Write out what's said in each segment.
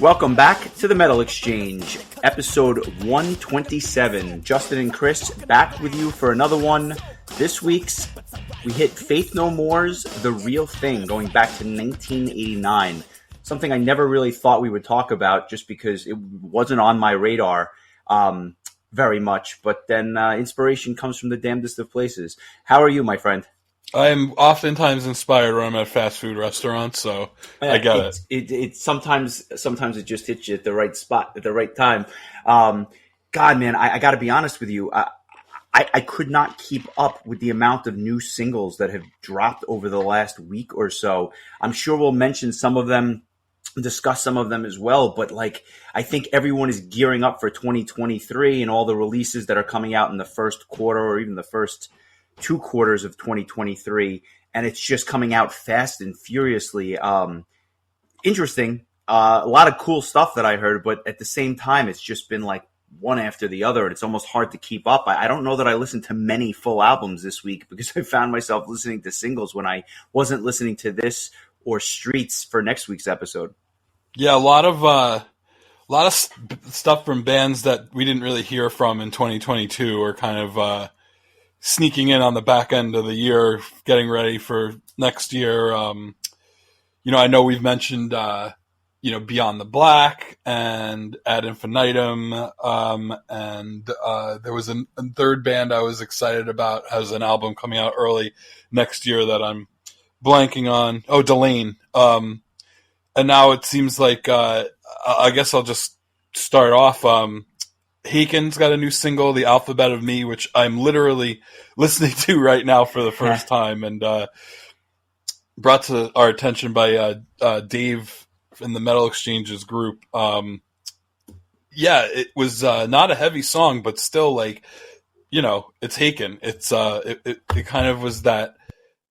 Welcome back to the Metal Exchange, episode 127. Justin and Chris back with you for another one. This week's, we hit Faith No More's The Real Thing, going back to 1989. Something I never really thought we would talk about just because it wasn't on my radar very much. But then inspiration comes from the damnedest of places. How are you, my friend? I am oftentimes inspired when I'm at fast food restaurants, so I get it. It sometimes it just hits you at the right spot at the right time. God, man, I got to be honest with you. I could not keep up with the amount of new singles that have dropped over the last week or so. I'm sure we'll mention some of them, discuss some of them as well. But I think everyone is gearing up for 2023 and all the releases that are coming out in the first quarter or even the first 2 quarters of 2023, and it's just coming out fast and furiously. Interesting. A lot of cool stuff that I heard, but at the same time, it's just been like one after the other, and it's almost hard to keep up. I don't know that I listened to many full albums this week because I found myself listening to singles when I wasn't listening to this or Streets for next week's episode. Yeah, a lot of stuff from bands that we didn't really hear from in 2022 or kind of sneaking in on the back end of the year, getting ready for next year. I know we've mentioned, Beyond the Black and Ad Infinitum. And there was a third band I was excited about, has an album coming out early next year that I'm blanking on. Oh, Delain. And now it seems like, I guess I'll just start off. Haken's got a new single, The Alphabet of Me, which I'm literally listening to right now for the first time, and brought to our attention by Dave in the Metal Exchanges group. It was not a heavy song, but still, it's Haken. It's it kind of was that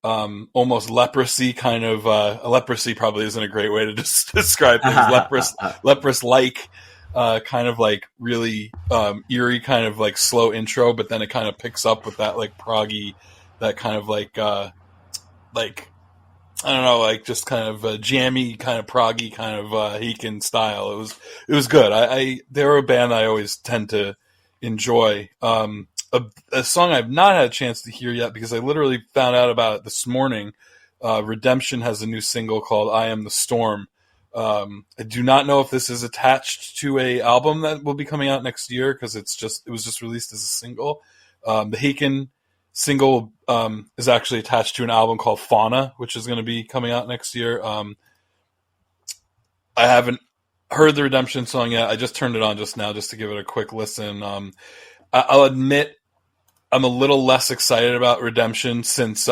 almost leprosy kind of. Leprosy probably isn't a great way to describe things. Leprous-like. Kind of really eerie, kind of slow intro, but then it kind of picks up with that proggy, that kind of I don't know, just kind of jammy, kind of proggy, kind of Haken style. It was good. They're a band I always tend to enjoy. A song I've not had a chance to hear yet because I literally found out about it this morning. Redemption has a new single called "I Am the Storm." I do not know if this is attached to a album that will be coming out next year because it was just released as a single. The Haken single is actually attached to an album called Fauna, which is going to be coming out next year. I haven't heard the Redemption song yet. I just turned it on just now just to give it a quick listen. I'll admit I'm a little less excited about Redemption since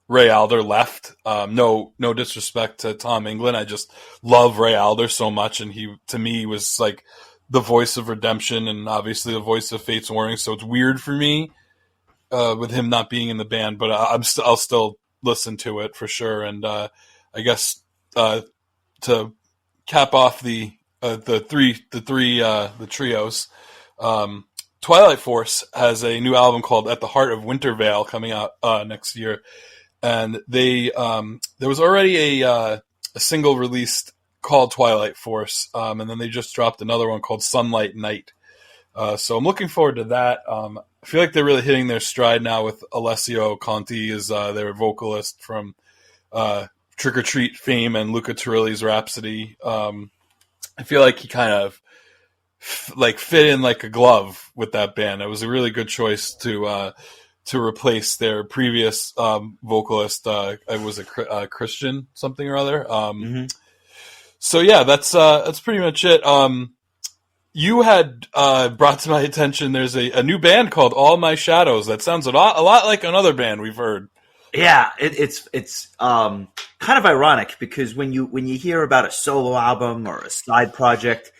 Ray Alder left. No disrespect to Tom England. I just love Ray Alder so much, and he, to me, was the voice of Redemption and obviously the voice of Fate's Warning. So it's weird for me with him not being in the band, but I'll still listen to it for sure. And I guess to cap off the trios, Twilight Force has a new album called At the Heart of Winter Vale coming out next year. And they there was already a single released called Twilight Force, and then they just dropped another one called Sunlight Night. So I'm looking forward to that. I feel like they're really hitting their stride now with Alessio Conti as their vocalist from Trick or Treat fame and Luca Turilli's Rhapsody. I feel like he kind of fit in like a glove with that band. It was a really good choice to replace their previous vocalist. It was a Christian something or other. So yeah, that's pretty much it. You had brought to my attention there's a new band called All My Shadows. That sounds a lot like another band we've heard. Yeah, it's kind of ironic because when you hear about a solo album or a side project,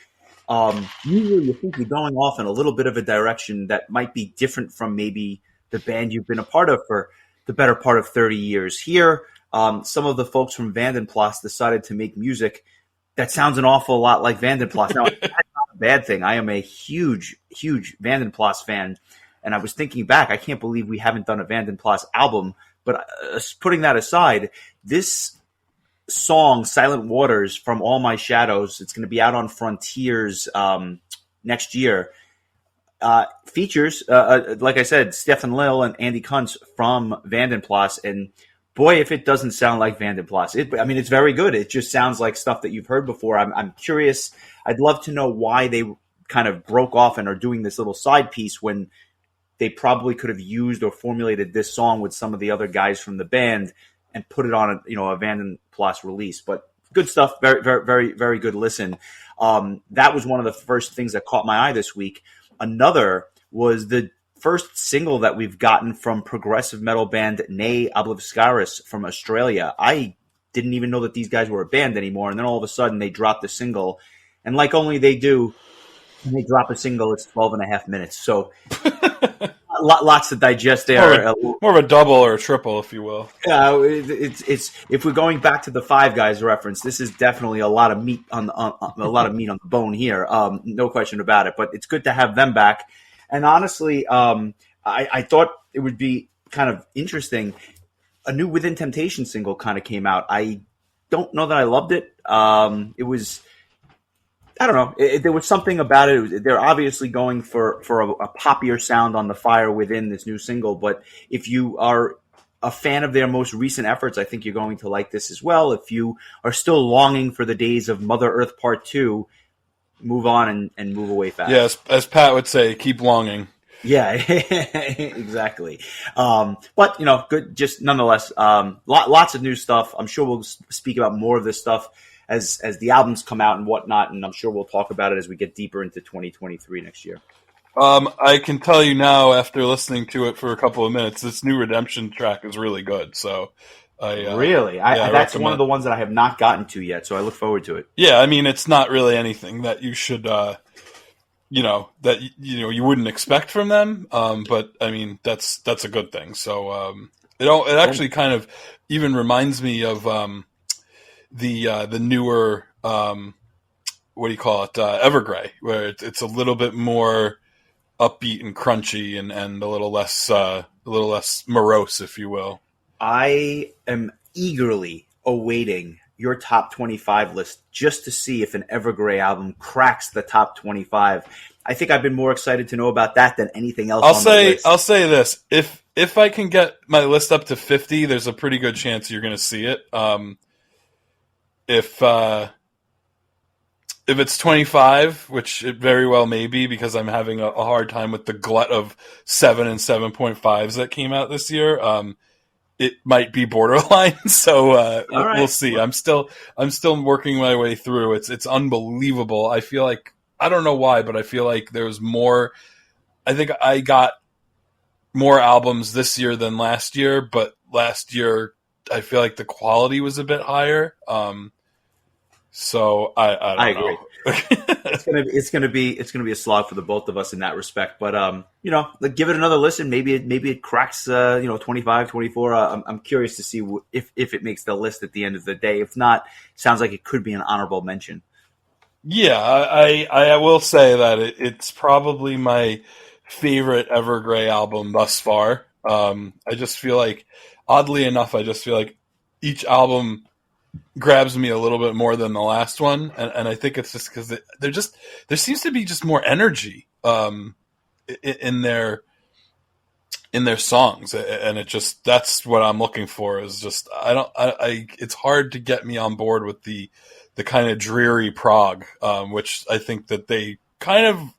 usually you think you're going off in a little bit of a direction that might be different from maybe the band you've been a part of for the better part of 30 years. Here, some of the folks from Vandenplas decided to make music that sounds an awful lot like Vandenplas. Now, that's not a bad thing. I am a huge, huge Vandenplas fan, and I was thinking back, I can't believe we haven't done a Vandenplas album, but putting that aside, this song, Silent Waters, from All My Shadows. It's going to be out on Frontiers next year. Features, like I said, Stefan Lill and Andy Kuntz from Vandenplas. And boy, if it doesn't sound like Vandenplas. It's very good. It just sounds like stuff that you've heard before. I'm curious. I'd love to know why they kind of broke off and are doing this little side piece when they probably could have used or formulated this song with some of the other guys from the band and put it on a Vandenplas release. But good stuff. Very, very, very, very good listen. That was one of the first things that caught my eye this week. Another was the first single that we've gotten from progressive metal band Ne Obliviscaris from Australia. I didn't even know that these guys were a band anymore, and then all of a sudden they dropped the single. And like only they do, when they drop a single, it's 12 and a half minutes. So lots to digest there. More of a double or a triple, if you will. It's if we're going back to the Five Guys reference, this is definitely a lot of meat on the bone here. No question about it. But it's good to have them back. And honestly, I thought it would be kind of interesting. A new Within Temptation single kind of came out. I don't know that I loved it. It was. I don't know. There was something about it. They're obviously going for a poppier sound on the Fire Within this new single. But if you are a fan of their most recent efforts, I think you're going to like this as well. If you are still longing for the days of Mother Earth Part 2, move on and move away fast. Yes, as Pat would say, keep longing. Yeah, exactly. But, good. Just nonetheless, lots of new stuff. I'm sure we'll speak about more of this stuff as the albums come out and whatnot, and I'm sure we'll talk about it as we get deeper into 2023 next year. I can tell you now, after listening to it for a couple of minutes, this new Redemption track is really good. So, really, that's one of the ones that I have not gotten to yet. So I look forward to it. Yeah, it's not really anything that you should, you wouldn't expect from them. But that's a good thing. So it actually kind of even reminds me of the newer Evergrey, where it's a little bit more upbeat and crunchy and a little less morose, if you will. I am eagerly awaiting your top 25 list just to see if an Evergrey album cracks the top 25. I think I've been more excited to know about that than anything else. I'll say this: if I can get my list up to 50, there's a pretty good chance you're going to see it. If it's 25, which it very well may be, because I'm having a hard time with the glut of 7 and 7.5s that came out this year, it might be borderline. So we'll see. I'm still working my way through. It's unbelievable. I feel like, I don't know why, but I feel like there was more. I think I got more albums this year than last year, but last year I feel like the quality was a bit higher. So I agree. It's gonna be a slog for the both of us in that respect. But give it another listen. Maybe it cracks 25, 24. I'm curious to see if it makes the list at the end of the day. If not, sounds like it could be an honorable mention. Yeah, I will say that it's probably my favorite Evergrey album thus far. I just feel like, oddly enough, each album grabs me a little bit more than the last one, and I think it's just because there seems to be just more energy in their songs, and that's what I'm looking for. Is just it's hard to get me on board with the kind of dreary prog, which I think that they kind of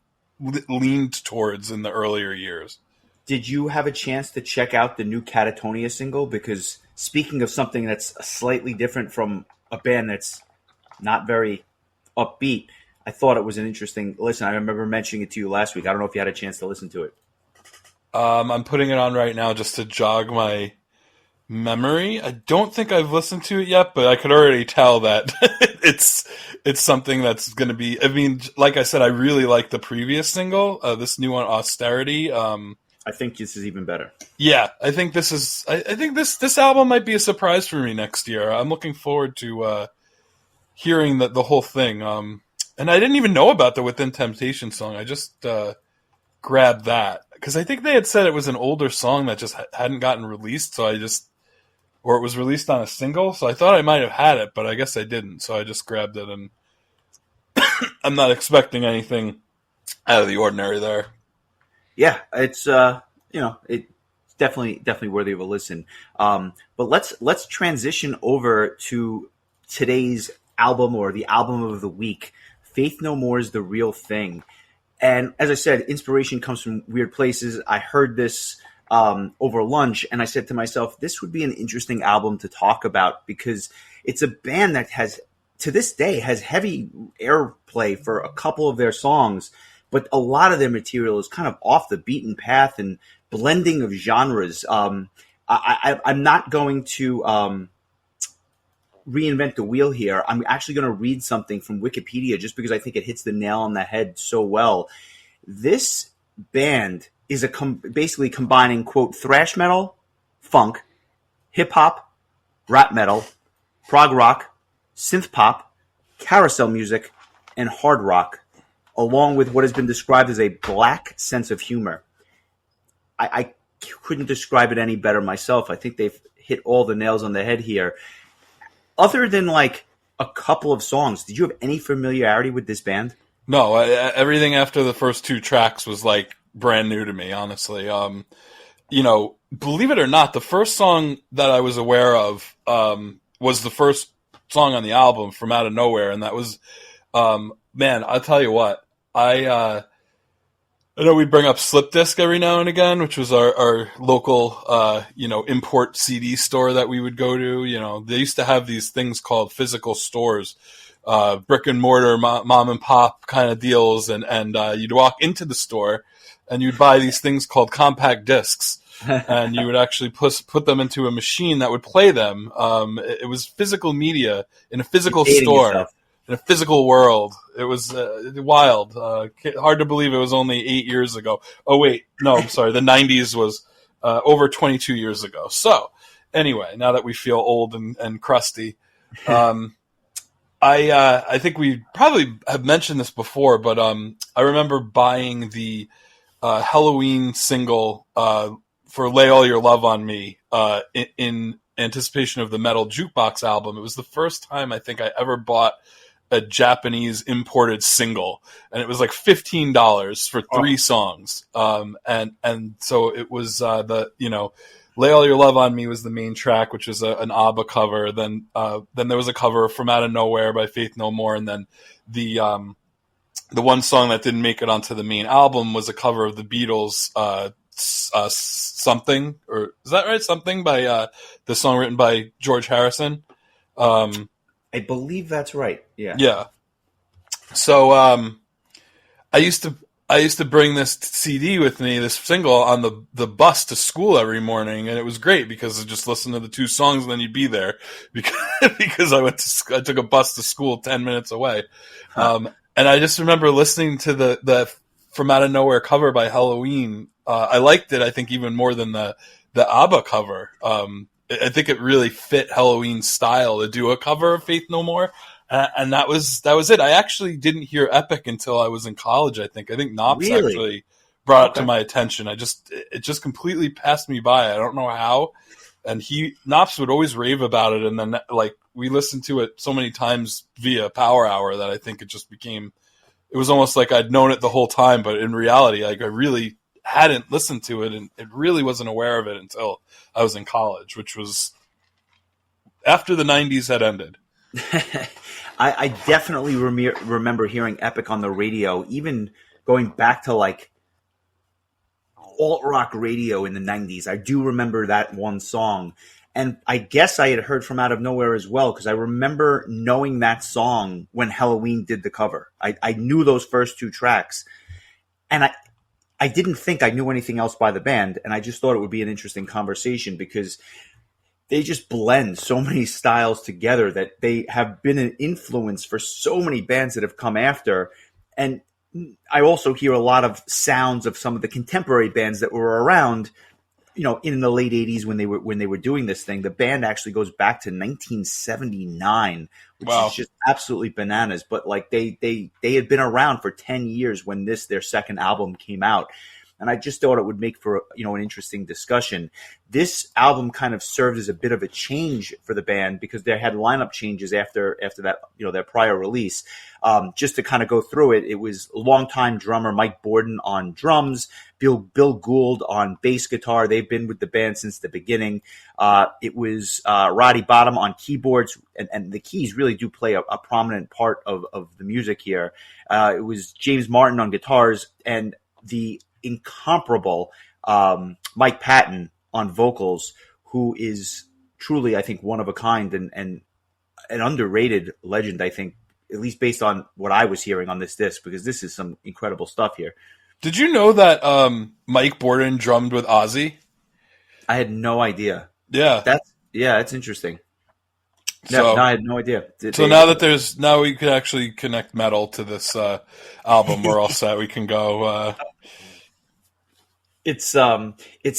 leaned towards in the earlier years. Did you have a chance to check out the new Catatonia single? Because speaking of something that's slightly different from a band that's not very upbeat, I thought it was an interesting listen. I remember mentioning it to you last week. I don't know if you had a chance to listen to it. I'm putting it on right now just to jog my memory. I don't think I've listened to it yet, but I could already tell that it's something that's going to be. Like I said, I really like the previous single. This new one, Austerity. I think this is even better. Yeah, I think this is. I think this album might be a surprise for me next year. I'm looking forward to hearing the whole thing. And I didn't even know about the Within Temptation song. I just grabbed that because I think they had said it was an older song that just hadn't gotten released. So I just or it was released on a single. So I thought I might have had it, but I guess I didn't. So I just grabbed it, and I'm not expecting anything out of the ordinary there. Yeah, it's it's definitely worthy of a listen. But let's transition over to today's album, or the album of the week. Faith No More is The Real Thing. And as I said, inspiration comes from weird places. I heard this over lunch, and I said to myself, this would be an interesting album to talk about, because it's a band that has, to this day, has heavy airplay for a couple of their songs, but a lot of their material is kind of off the beaten path and blending of genres. I'm not going to reinvent the wheel here. I'm actually going to read something from Wikipedia just because I think it hits the nail on the head so well. This band is basically combining, quote, thrash metal, funk, hip hop, rap metal, prog rock, synth pop, carousel music, and hard rock, along with what has been described as a black sense of humor. I couldn't describe it any better myself. I think they've hit all the nails on the head here. Other than like a couple of songs, did you have any familiarity with this band? No, everything after the first two tracks was like brand new to me, honestly. Believe it or not, the first song that I was aware of was the first song on the album, From Out of Nowhere, and that was, man, I'll tell you what, I know we bring up Slip Disc every now and again, which was our local, import CD store that we would go to. They used to have these things called physical stores, brick and mortar, mom and pop kind of deals. And you'd walk into the store and you'd buy these things called compact discs. And you would actually put them into a machine that would play them. It was physical media in a physical store. Yourself. In a physical world. It was wild. Hard to believe it was only 8 years ago. Oh, wait. No, I'm sorry. The 90s was over 22 years ago. So, anyway, now that we feel old and crusty, I think we probably have mentioned this before, but I remember buying the Halloween single for Lay All Your Love on Me in anticipation of the Metal Jukebox album. It was the first time I think I ever bought a Japanese imported single, and it was like $15 for 3 songs. And so it was Lay All Your Love on Me was the main track, which was an ABBA cover. Then there was a cover of From Out of Nowhere by Faith No More, and then the one song that didn't make it onto the main album was a cover of the Beatles, Something, or is that right? Something by the song written by George Harrison. I believe that's right. Yeah. Yeah. So I used to bring this CD with me, this single, on the bus to school every morning, and it was great because I just listened to the 2 songs and then you'd be there because I took a bus to school 10 minutes away. And I just remember listening to the From Out of Nowhere cover by Halloween. I liked it, I think, even more than the ABBA cover. I think it really fit Halloween's style to do a cover of Faith No More, and that was it. I actually didn't hear Epic until I was in college. I think Knops actually brought it to my attention. It just completely passed me by. I don't know how. And Knops would always rave about it, and then like we listened to it so many times via Power Hour that I think it just became. It was almost like I'd known it the whole time, but in reality, like I really hadn't listened to it, and it really wasn't aware of it until I was in college, which was after the 90s had ended. I definitely remember hearing Epic on the radio, even going back to like alt-rock radio in the 90s. I do remember that one song. And I guess I had heard From Out of Nowhere as well, because I remember knowing that song when Halloween did the cover. I knew those first 2 tracks. And I didn't think I knew anything else by the band, and I just thought it would be an interesting conversation because they just blend so many styles together that they have been an influence for so many bands that have come after. And I also hear a lot of sounds of some of the contemporary bands that were around, in the late 80s when they were doing this thing. The band actually goes back to 1979, which is just absolutely bananas. But like they had been around for 10 years when their second album came out. and I just thought it would make for an interesting discussion. This album kind of served as a bit of a change for the band because they had lineup changes after that, their prior release. Just to kind of go through it, it was longtime drummer Mike Borden on drums, Bill Gould on bass guitar. They've been with the band since the beginning. It was Roddy Bottum on keyboards, and the keys really do play a prominent part of the music here. It was James Martin on guitars, and the incomparable Mike Patton on vocals, who is truly, I think, one of a kind and an underrated legend, I think, at least based on what I was hearing on this disc, because this is some incredible stuff here. Did you know that Mike Borden drummed with Ozzy? I had no idea. Yeah. That's interesting. So, no, I had no idea. Now we can actually connect metal to this album. We're all set. We can go. It's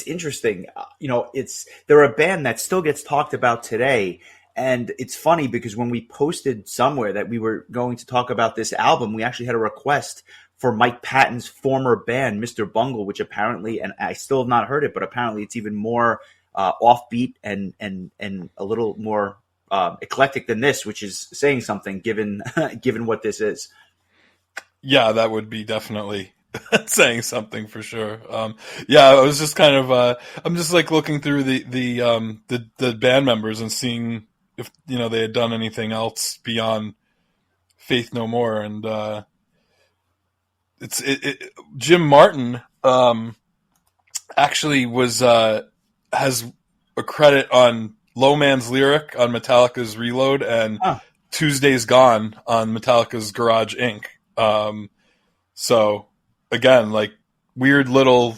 interesting. They're a band that still gets talked about today. And it's funny because when we posted somewhere that we were going to talk about this album, we actually had a request for Mike Patton's former band, Mr. Bungle, which apparently, and I still have not heard it, but apparently it's even more offbeat and a little more eclectic than this, which is saying something given what this is. Yeah, that would be definitely saying something for sure. I was just kind of I'm just like looking through the band members and seeing if they had done anything else beyond Faith No More, and Jim Martin actually has a credit on Low Man's Lyric on Metallica's Reload and Tuesday's Gone on Metallica's Garage Inc. So again, like weird little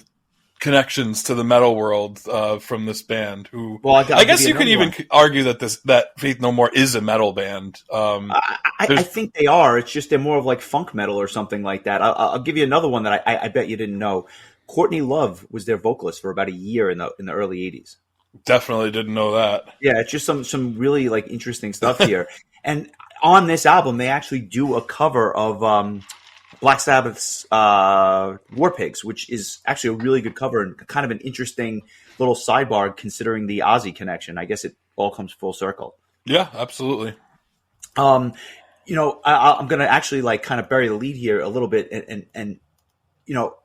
connections to the metal world from this band. Who, well, I guess you can even argue that Faith No More is a metal band. I think they are. It's just they're more of like funk metal or something like that. I'll give you another one that I bet you didn't know. Courtney Love was their vocalist for about a year in the early 80s. Definitely didn't know that. Yeah, it's just some really like interesting stuff here. And on this album, they actually do a cover of Black Sabbath's War Pigs, which is actually a really good cover and kind of an interesting little sidebar considering the Ozzy connection. I guess it all comes full circle. Yeah, absolutely. I'm going to actually like kind of bury the lead here a little bit, and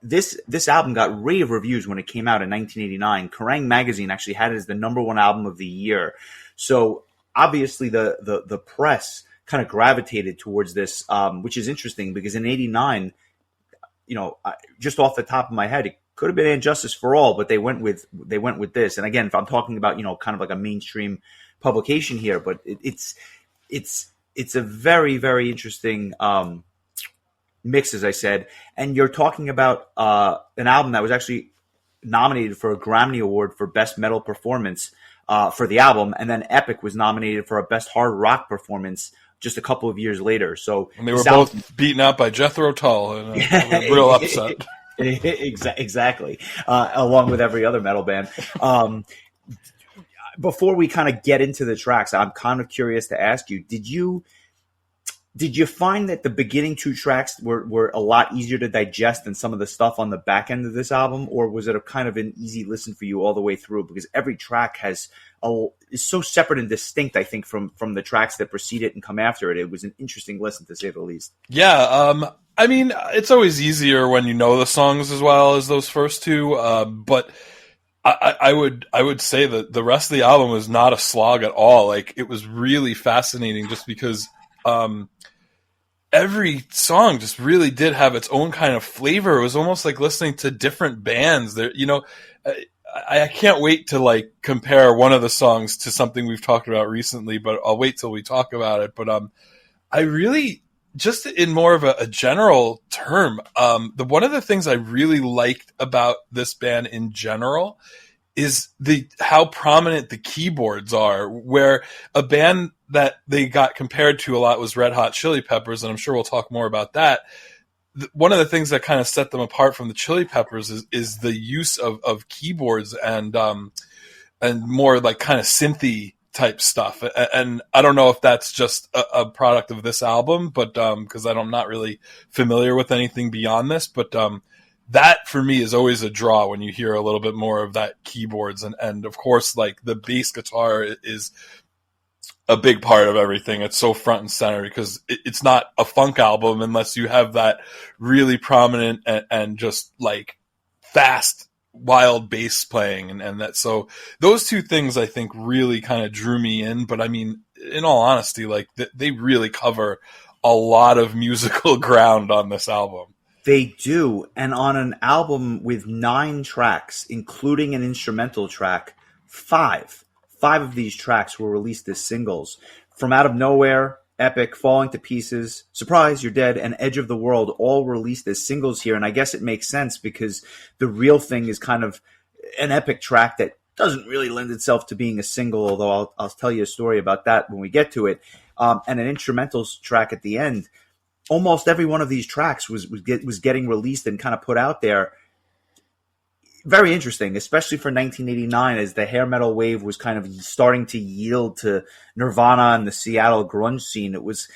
this album got rave reviews when it came out in 1989. Kerrang! Magazine actually had it as the #1 album of the year. So obviously the press kind of gravitated towards this, which is interesting because in '89, just off the top of my head, it could have been And Justice for All, but they went with this. And again, if I'm talking about kind of like a mainstream publication here, but it's a very, very interesting mix, as I said. And you're talking about an album that was actually nominated for a Grammy Award for Best Metal Performance for the album, and then Epic was nominated for a Best Hard Rock Performance just a couple of years later. So and they were both beaten out by Jethro Tull in a real upset. Exactly, along with every other metal band. Before we kind of get into the tracks, I'm kind of curious to ask you: Did you find that the beginning two tracks were a lot easier to digest than some of the stuff on the back end of this album, or was it a kind of an easy listen for you all the way through? Because every track is so separate and distinct, I think, from the tracks that precede it and come after it. It was an interesting listen, to say the least. Yeah, I mean, it's always easier when you know the songs as well as those first two, but I would say that the rest of the album was not a slog at all. Like, it was really fascinating just because every song just really did have its own kind of flavor. It was almost like listening to different bands. There, I can't wait to like compare one of the songs to something we've talked about recently, but I'll wait till we talk about it. But I really, just in more of a general term, one of the things I really liked about this band in general is how prominent the keyboards are, where a band that they got compared to a lot was Red Hot Chili Peppers, and I'm sure we'll talk more about that. One of the things that kind of set them apart from the Chili Peppers is the use of keyboards and more like kind of synthy type stuff. And I don't know if that's just a product of this album, but because I'm not really familiar with anything beyond this, but that for me is always a draw when you hear a little bit more of that keyboards, and of course, like the bass guitar is a big part of everything. It's so front and center because it's not a funk album unless you have that really prominent and just like fast, wild bass playing, and that. So those two things I think really kind of drew me in. But I mean, in all honesty, like they really cover a lot of musical ground on this album. They do. And on an album with 9 tracks, including an instrumental track, five of these tracks were released as singles. From Out of Nowhere, Epic, Falling to Pieces, Surprise, You're Dead, and Edge of the World all released as singles here. And I guess it makes sense because The Real Thing is kind of an Epic track that doesn't really lend itself to being a single, although I'll tell you a story about that when we get to it. And an instrumental track at the end. Almost every one of these tracks was getting released and kind of put out there. Very interesting, especially for 1989, as the hair metal wave was kind of starting to yield to Nirvana and the Seattle grunge scene. It was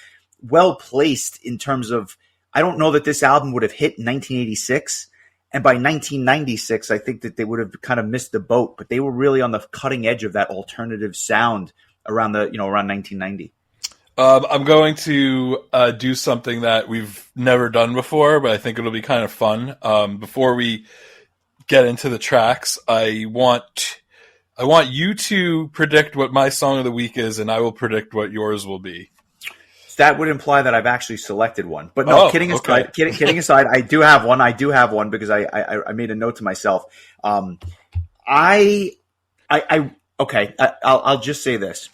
well placed in terms of, I don't know that this album would have hit in 1986. And by 1996, I think that they would have kind of missed the boat, but they were really on the cutting edge of that alternative sound around around 1990. I'm going to do something that we've never done before, but I think it'll be kind of fun. Before we get into the tracks, I want you to predict what my song of the week is, and I will predict what yours will be. That would imply that I've actually selected one. But no, kidding aside, kidding aside, I do have one because I made a note to myself. I'll just say this.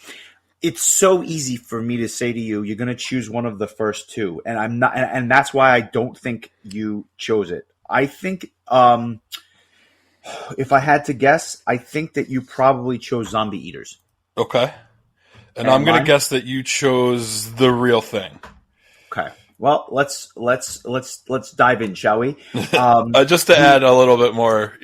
It's so easy for me to say to you, you're going to choose one of the first two, and I'm not, and that's why I don't think you chose it. I think, if I had to guess, I think that you probably chose Zombie Eaters. Okay, and I'm going to guess that you chose The Real Thing. Okay, well, let's dive in, shall we? Just to add a little bit more,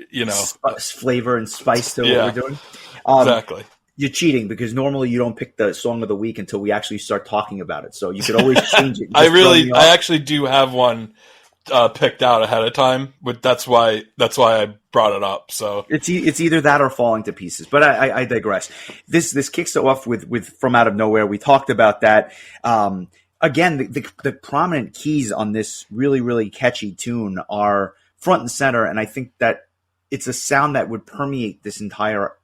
flavor and spice to what we're doing. Exactly. You're cheating because normally you don't pick the song of the week until we actually start talking about it. So you could always change it. I actually do have one picked out ahead of time, but that's why I brought it up. So it's either that or Falling to Pieces. But I digress. This kicks it off with From Out of Nowhere. We talked about that. Again, the prominent keys on this really, really catchy tune are front and center, and I think that it's a sound that would permeate this entire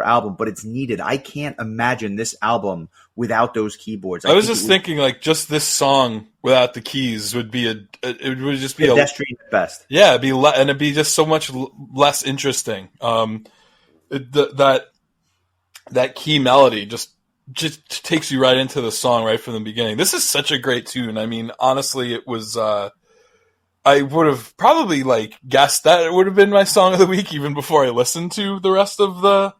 album, but it's needed. I can't imagine this album without those keyboards. I was just thinking, like, just this song without the keys would be it would just be pedestrian at best. Yeah, it'd be just so much less interesting. That key melody just takes you right into the song right from the beginning. This is such a great tune. I mean, honestly, it was. I would have probably guessed that it would have been my song of the week even before I listened to the rest of the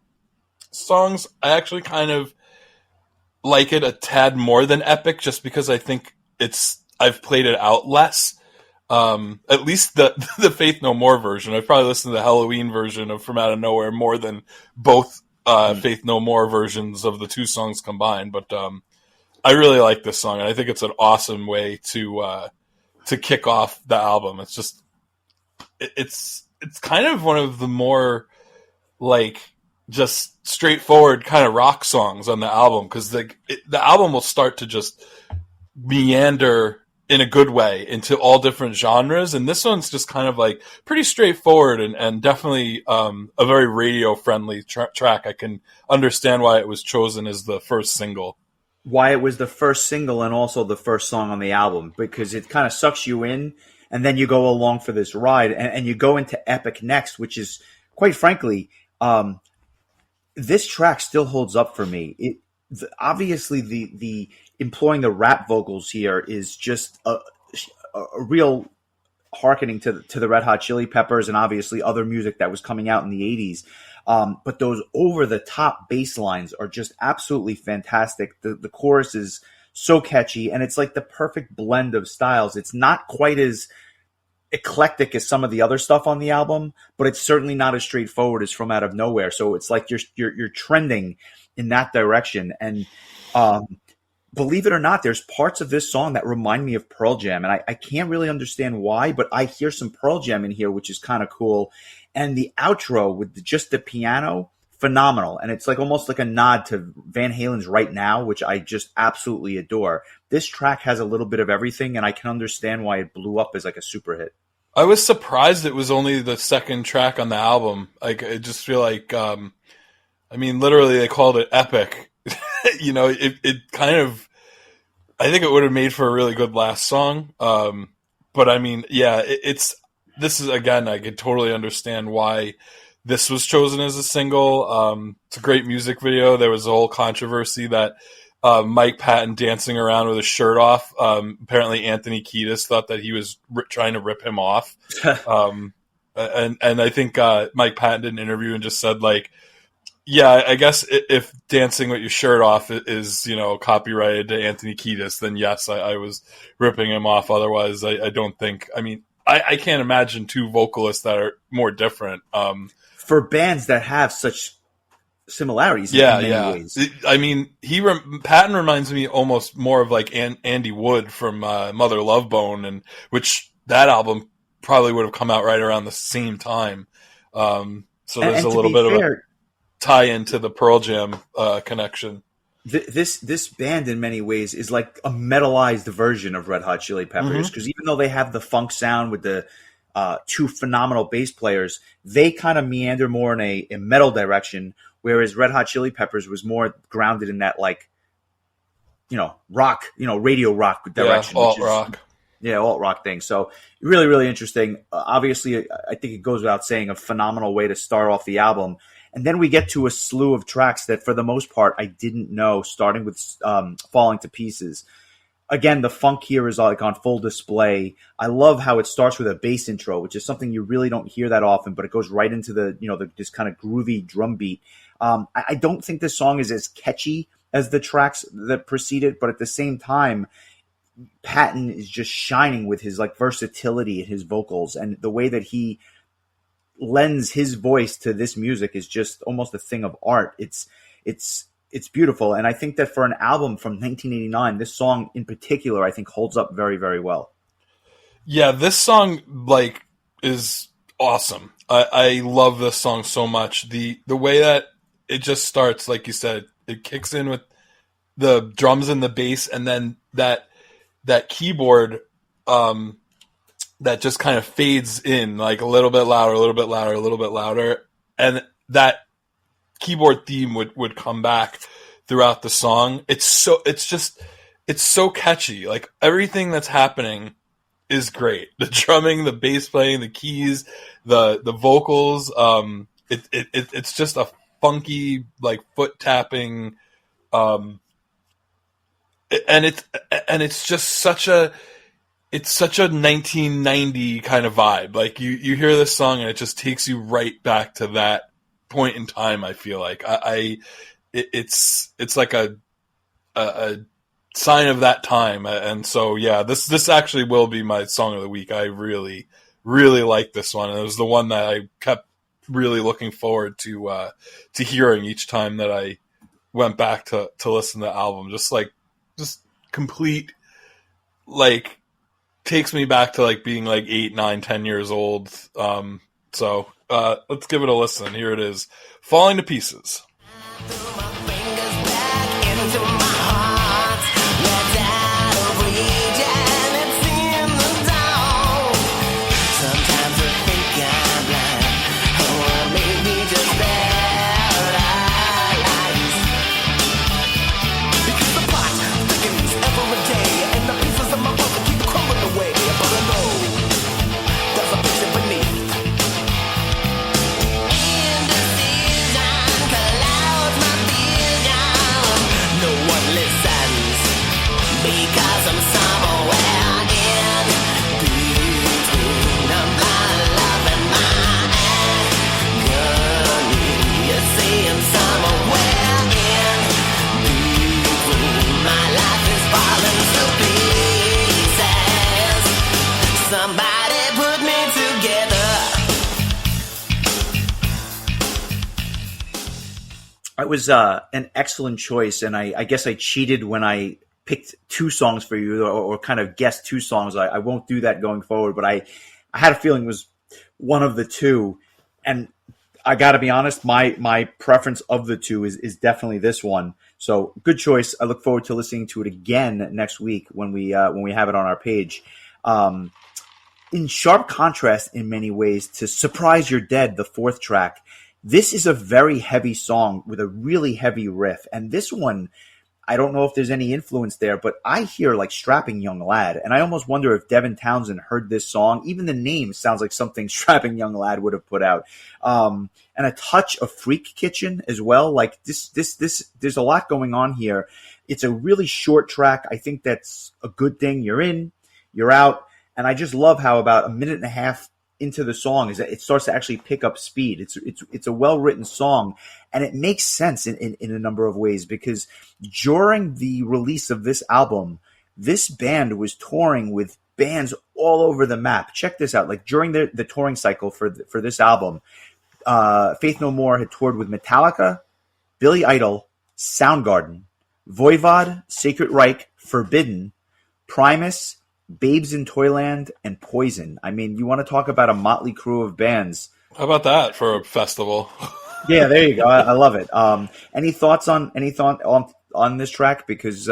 songs. I actually kind of like it a tad more than Epic just because I think I've played it out less. At least the Faith No More version. I've probably listened to the Halloween version of From Out of Nowhere more than both Faith No More versions of the two songs combined. But I really like this song, and I think it's an awesome way to kick off the album. It's just, it's kind of one of the more just straightforward kind of rock songs on the album. Cause the album will start to just meander in a good way into all different genres. And this one's just kind of pretty straightforward and definitely, a very radio friendly track. I can understand why it was chosen as the first single. Why it was the first single and also the first song on the album, because it kind of sucks you in and then you go along for this ride and you go into Epic next, which is quite frankly, this track still holds up for me. Obviously the employing the rap vocals here is just a real hearkening to the Red Hot Chili Peppers and obviously other music that was coming out in the 80s. But those over-the-top bass lines are just absolutely fantastic. The chorus is so catchy, and it's like the perfect blend of styles. It's not quite as eclectic as some of the other stuff on the album, but it's certainly not as straightforward as From Out of Nowhere. So it's like you're trending in that direction. And believe it or not, there's parts of this song that remind me of Pearl Jam, and I can't really understand why, but I hear some Pearl Jam in here, which is kind of cool. And the outro with just the piano, phenomenal. And it's like almost like a nod to Van Halen's Right Now, which I just absolutely adore. This track has a little bit of everything, and I can understand why it blew up as like a super hit. I was surprised it was only the second track on the album. Like, I just feel like, I mean, literally they called it epic. You know, it kind of, I think it would have made for a really good last song. But I mean, yeah, this is, again, I could totally understand why this was chosen as a single. It's a great music video. There was a whole controversy that Mike Patton dancing around with his shirt off. Apparently Anthony Kiedis thought that he was trying to rip him off. And I think Mike Patton did an interview and just said, like, yeah, I guess if dancing with your shirt off is, you know, copyrighted to Anthony Kiedis, then yes, I was ripping him off. Otherwise, I don't think. I mean, I can't imagine two vocalists that are more different. For bands that have such similarities in many ways. I mean, Patton reminds me almost more of like Andy Wood from Mother Love Bone, and which that album probably would have come out right around the same time. So there's a little bit of a tie into the Pearl Jam connection. This band in many ways is like a metalized version of Red Hot Chili Peppers, because even though they have the funk sound with the two phenomenal bass players, they kind of meander more in a metal direction, whereas Red Hot Chili Peppers was more grounded in that, like, you know, rock, you know, radio rock direction. Yeah, alt-rock. Yeah, alt-rock thing. So really, really interesting. Obviously, I think it goes without saying, a phenomenal way to start off the album. And then we get to a slew of tracks that, for the most part, I didn't know, starting with Falling to Pieces. Again, the funk here is like on full display. I love how it starts with a bass intro, which is something you really don't hear that often, but it goes right into this kind of groovy drum beat. I don't think this song is as catchy as the tracks that precede it, but at the same time, Patton is just shining with his like versatility and his vocals, and the way that he lends his voice to this music is just almost a thing of art. It's beautiful, and I think that for an album from 1989, this song in particular, I think, holds up very, very well. Yeah, this song like is awesome. I love this song so much. The way that it just starts, like you said, it kicks in with the drums and the bass, and then that keyboard that just kind of fades in, like a little bit louder, a little bit louder, a little bit louder, and that keyboard theme would come back throughout the song. It's so catchy. Like, everything that's happening is great. The drumming, the bass playing, the keys, the vocals. It's just a funky, like, foot tapping, and it's just such a 1990 kind of vibe. Like, you hear this song and it just takes you right back to that point in time. I feel like it's like a sign of that time. And so, yeah, this actually will be my song of the week. I really, really like this one. And it was the one that I kept really looking forward to hearing each time that I went back to listen to the album. Just complete, like, takes me back to like being like 8, 9, 10 years old. So let's give it a listen. Here it is, Falling to Pieces. It was an excellent choice, and I guess I cheated when I picked two songs for you or kind of guessed two songs. I won't do that going forward, but I had a feeling it was one of the two. And I got to be honest, my preference of the two is definitely this one. So good choice. I look forward to listening to it again next week when we have it on our page. In sharp contrast in many ways to Surprise You're Dead, the fourth track, this is a very heavy song with a really heavy riff. And this one, I don't know if there's any influence there, but I hear like Strapping Young Lad. And I almost wonder if Devin Townsend heard this song. Even the name sounds like something Strapping Young Lad would have put out. And a touch of Freak Kitchen as well. Like this, there's a lot going on here. It's a really short track. I think that's a good thing. You're in, you're out. And I just love how about a minute and a half into the song is that it starts to actually pick up speed. It's a well-written song, and it makes sense in a number of ways because during the release of this album, this band was touring with bands all over the map. Check this out. Like during the touring cycle for this album, Faith No More had toured with Metallica, Billy Idol, Soundgarden, Voivod, Sacred Reich, Forbidden, Primus, Babes in Toyland, and Poison. I mean, you want to talk about a motley crew of bands. How about that for a festival? Yeah, there you go. I love it. Any thoughts on this track? Because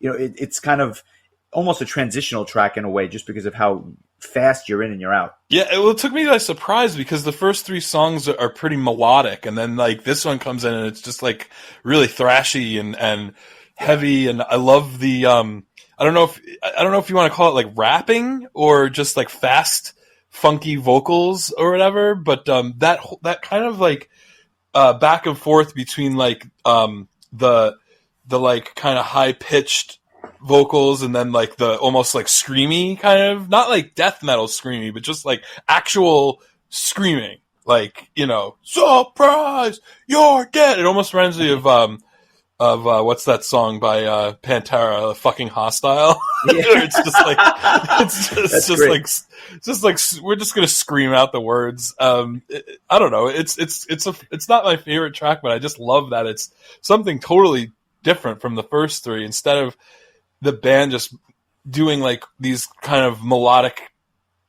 it's kind of almost a transitional track in a way, just because of how fast you're in and you're out. Yeah, it took me by surprise because the first three songs are pretty melodic, and then like this one comes in and it's just like really thrashy and heavy, and I love the I don't know if you want to call it like rapping or just like fast, funky vocals or whatever, but that kind of like back and forth between like the like kind of high pitched vocals and then like the almost like screamy kind of, not like death metal screamy, but just like actual screaming, like, you know, surprise, you're dead. It almost reminds me of what's that song by Pantera, Fucking Hostile? Yeah. It's just like we're just gonna scream out the words. I don't know. It's not my favorite track, but I just love that it's something totally different from the first three. Instead of the band just doing like these kind of melodic,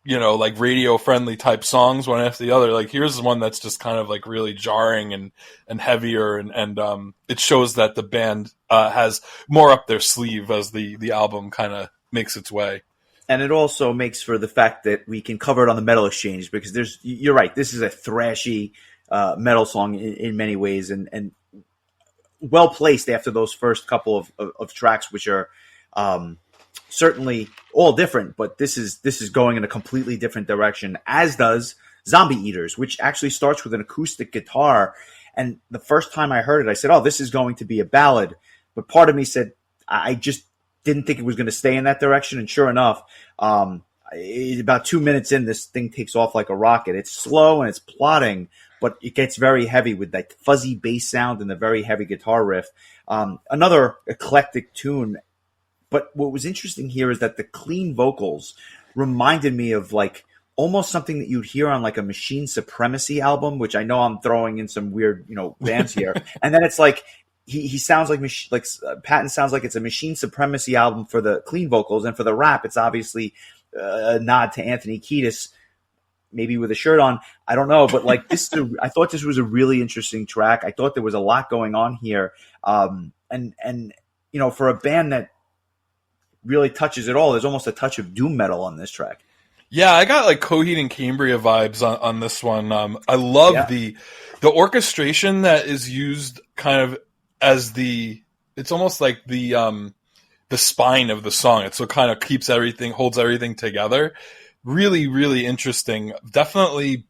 you know, like radio friendly type songs one after the other, like here's one that's just kind of like really jarring and heavier and it shows that the band has more up their sleeve as the album kind of makes its way. And it also makes for the fact that we can cover it on the Metal Exchange because you're right, this is a thrashy metal song in many ways and well placed after those first couple of tracks, which are certainly all different, but this is going in a completely different direction, as does Zombie Eaters, which actually starts with an acoustic guitar. And the first time I heard it, I said, oh, this is going to be a ballad. But part of me said, I just didn't think it was going to stay in that direction. And sure enough, about 2 minutes in, this thing takes off like a rocket. It's slow and it's plodding, but it gets very heavy with that fuzzy bass sound and the very heavy guitar riff. Another eclectic tune. But what was interesting here is that the clean vocals reminded me of like almost something that you'd hear on like a Machine Supremacy album, which I know I'm throwing in some weird, bands here. And then it's like he sounds like Patton sounds like it's a Machine Supremacy album for the clean vocals, and for the rap, it's obviously a nod to Anthony Kiedis, maybe with a shirt on. I don't know, but like I thought this was a really interesting track. I thought there was a lot going on here, and for a band that really touches it all. There's almost a touch of doom metal on this track. Yeah, I got like Coheed and Cambria vibes on this one. I love the orchestration that is used kind of as it's almost like the spine of the song. It so kind of holds everything together. Really, really interesting. Definitely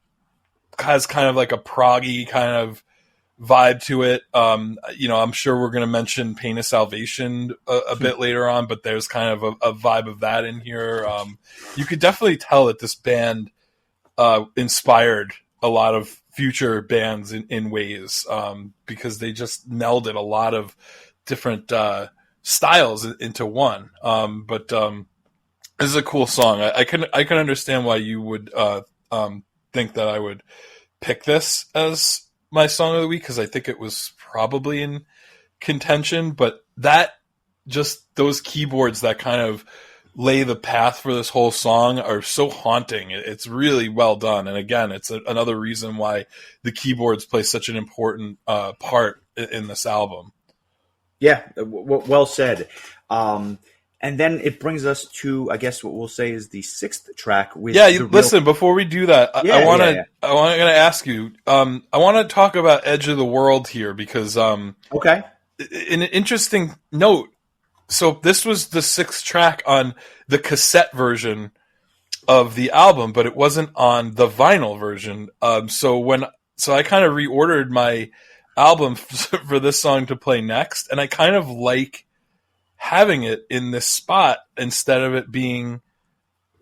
has kind of like a proggy kind of vibe to it. I'm sure we're going to mention Pain of Salvation a bit later on, but there's kind of a vibe of that in here. You could definitely tell that this band inspired a lot of future bands in ways, because they just melded a lot of different styles into one. But this is a cool song. I can understand why you would think that I would pick this as my song of the week, because I think it was probably in contention, but that just those keyboards that kind of lay the path for this whole song are so haunting. It's really well done. And again, it's another reason why the keyboards play such an important part in this album. Yeah, well said. And then it brings us to, I guess, what we'll say is the sixth track. With listen. Before we do that, I want to ask you. I want to talk about Edge of the World here because, okay, an interesting note. So this was the sixth track on the cassette version of the album, but it wasn't on the vinyl version. So I kind of reordered my album for this song to play next, and I kind of like having it in this spot instead of it being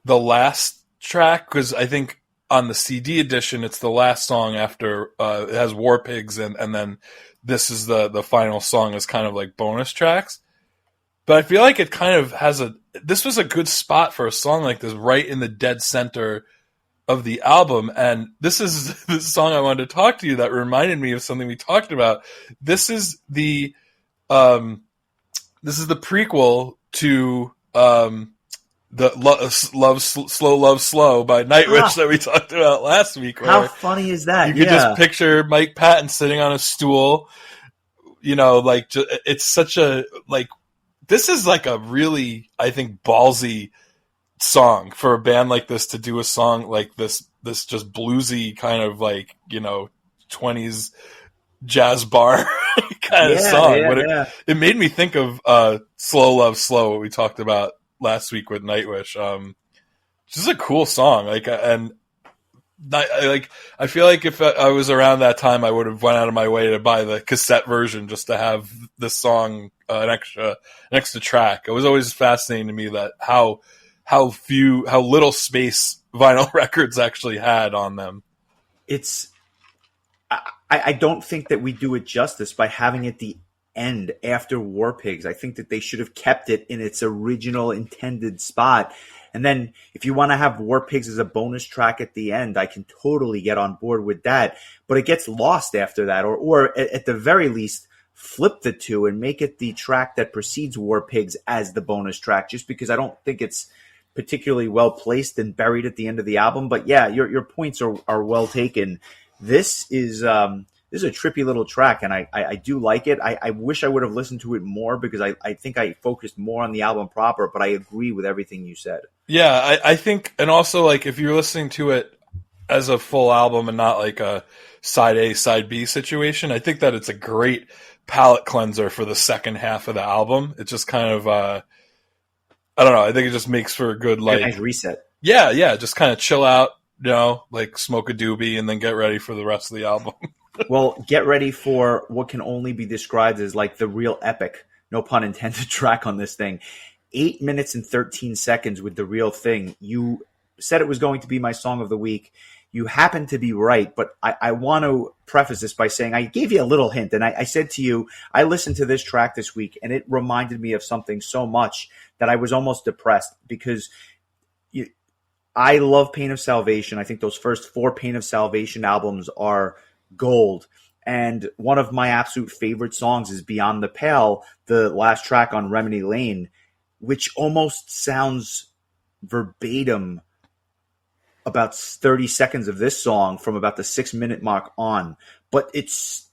the last track, because I think on the CD edition it's the last song after it has War Pigs, and then this is the final song as kind of like bonus tracks. But I feel like it kind of has this was a good spot for a song like this, right in the dead center of the album. And this is the song I wanted to talk to you that reminded me of something we talked about. This is the prequel to the Slow Love Slow by Nightwish that we talked about last week. How funny is that? You could just picture Mike Patton sitting on a stool, like it's such a, like, this is like a really, I think, ballsy song for a band like this to do a song like this just bluesy kind of like, 20s jazz bar kind of song. But it made me think of Slow Love Slow, what we talked about last week with Nightwish. Just a cool song. I feel like if I was around that time, I would have went out of my way to buy the cassette version just to have this song an extra track. It was always fascinating to me that how little space vinyl records actually had on them. I don't think that we do it justice by having it the end after War Pigs. I think that they should have kept it in its original intended spot. And then if you want to have War Pigs as a bonus track at the end, I can totally get on board with that. But it gets lost after that, or at the very least, flip the two and make it the track that precedes War Pigs as the bonus track, just because I don't think it's particularly well placed and buried at the end of the album. But yeah, your points are well taken. This is a trippy little track, and I do like it. I wish I would have listened to it more because I think I focused more on the album proper, but I agree with everything you said. Yeah, I think, and also, like, if you're listening to it as a full album and not like a side A, side B situation, I think that it's a great palate cleanser for the second half of the album. It's just kind of, I don't know, I think it just makes for a good, like, nice reset. Yeah, just kind of chill out, like smoke a doobie and then get ready for the rest of the album. Well, get ready for what can only be described as like the real epic, no pun intended, track on this thing. 8 minutes and 13 seconds with The Real Thing. You said it was going to be my song of the week. You happen to be right, but I want to preface this by saying I gave you a little hint, and I said to you, I listened to this track this week, and it reminded me of something so much that I was almost depressed because I love Pain of Salvation. I think those first 4 Pain of Salvation albums are gold. And one of my absolute favorite songs is Beyond the Pale, the last track on Remedy Lane, which almost sounds verbatim about 30 seconds of this song from about the 6-minute mark on. But it's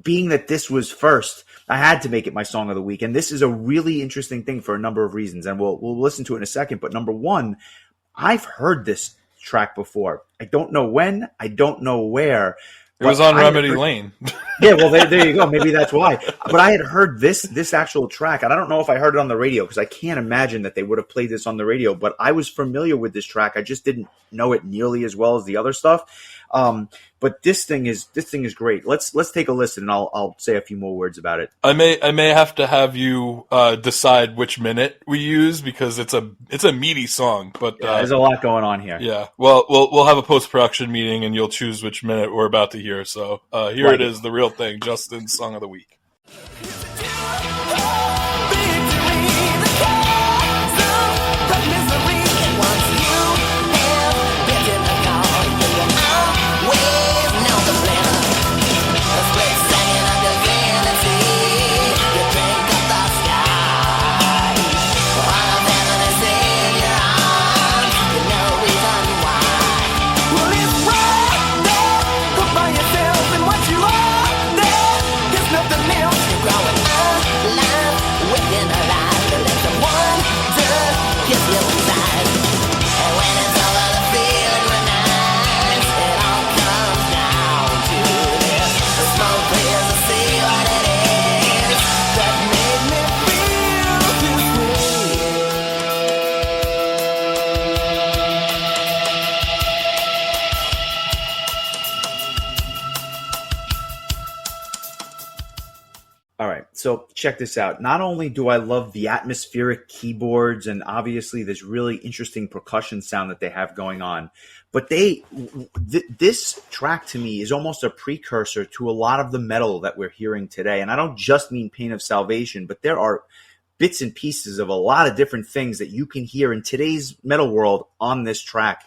being that this was first, I had to make it my song of the week. And this is a really interesting thing for a number of reasons. And we'll listen to it in a second. But number one, I've heard this track before. I don't know when, I don't know where. It was on Remedy Lane. Yeah, well, there you go. Maybe that's why. But I had heard this actual track, and I don't know if I heard it on the radio because I can't imagine that they would have played this on the radio. But I was familiar with this track. I just didn't know it nearly as well as the other stuff. But this thing is great. Let's take a listen, and I'll say a few more words about it. I may have to have you decide which minute we use because it's a meaty song. But there's a lot going on here. Yeah. Well, we'll have a post-production meeting, and you'll choose which minute we're about to hear. So here it is, The Real Thing, Justin's Song of the Week. So check this out. Not only do I love the atmospheric keyboards and obviously this really interesting percussion sound that they have going on, but this track to me is almost a precursor to a lot of the metal that we're hearing today. And I don't just mean Pain of Salvation, but there are bits and pieces of a lot of different things that you can hear in today's metal world on this track.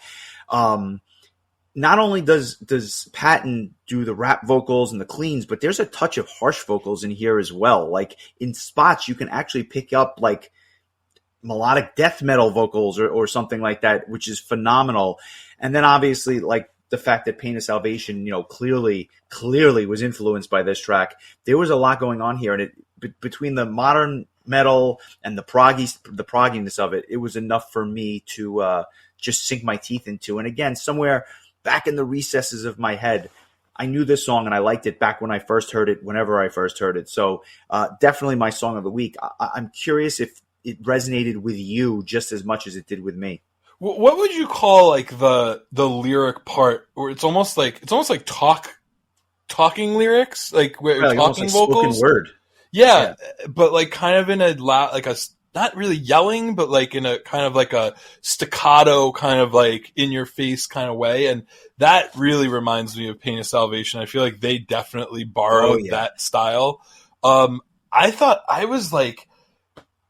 Not only does Patton do the rap vocals and the cleans, but there's a touch of harsh vocals in here as well. Like in spots, you can actually pick up like melodic death metal vocals or something like that, which is phenomenal. And then obviously like the fact that Pain of Salvation, clearly was influenced by this track. There was a lot going on here, and between the modern metal and the progginess of it, it was enough for me to just sink my teeth into. And again, somewhere back in the recesses of my head, I knew this song and I liked it back when I first heard it, whenever I first heard it. So definitely my song of the week. I'm curious if it resonated with you just as much as it did with me. What would you call like the lyric part, where it's almost like talking lyrics, like where like talking vocals, spoken word? Yeah, but like kind of in a not really yelling, but like in a kind of like a staccato, kind of like in your face kind of way. And that really reminds me of Pain of Salvation. I feel like they definitely borrowed that style. I thought, I was like,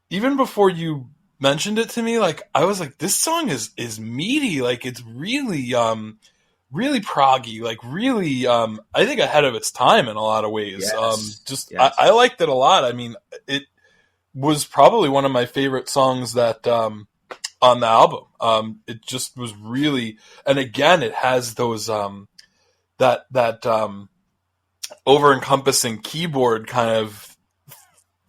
even before you mentioned it to me, like I was like, this song is meaty. Like it's really, really proggy, like really, I think ahead of its time in a lot of ways. Yes. I liked it a lot. I mean, it was probably one of my favorite songs that on the album. It just was really, and again, it has those that over encompassing keyboard kind of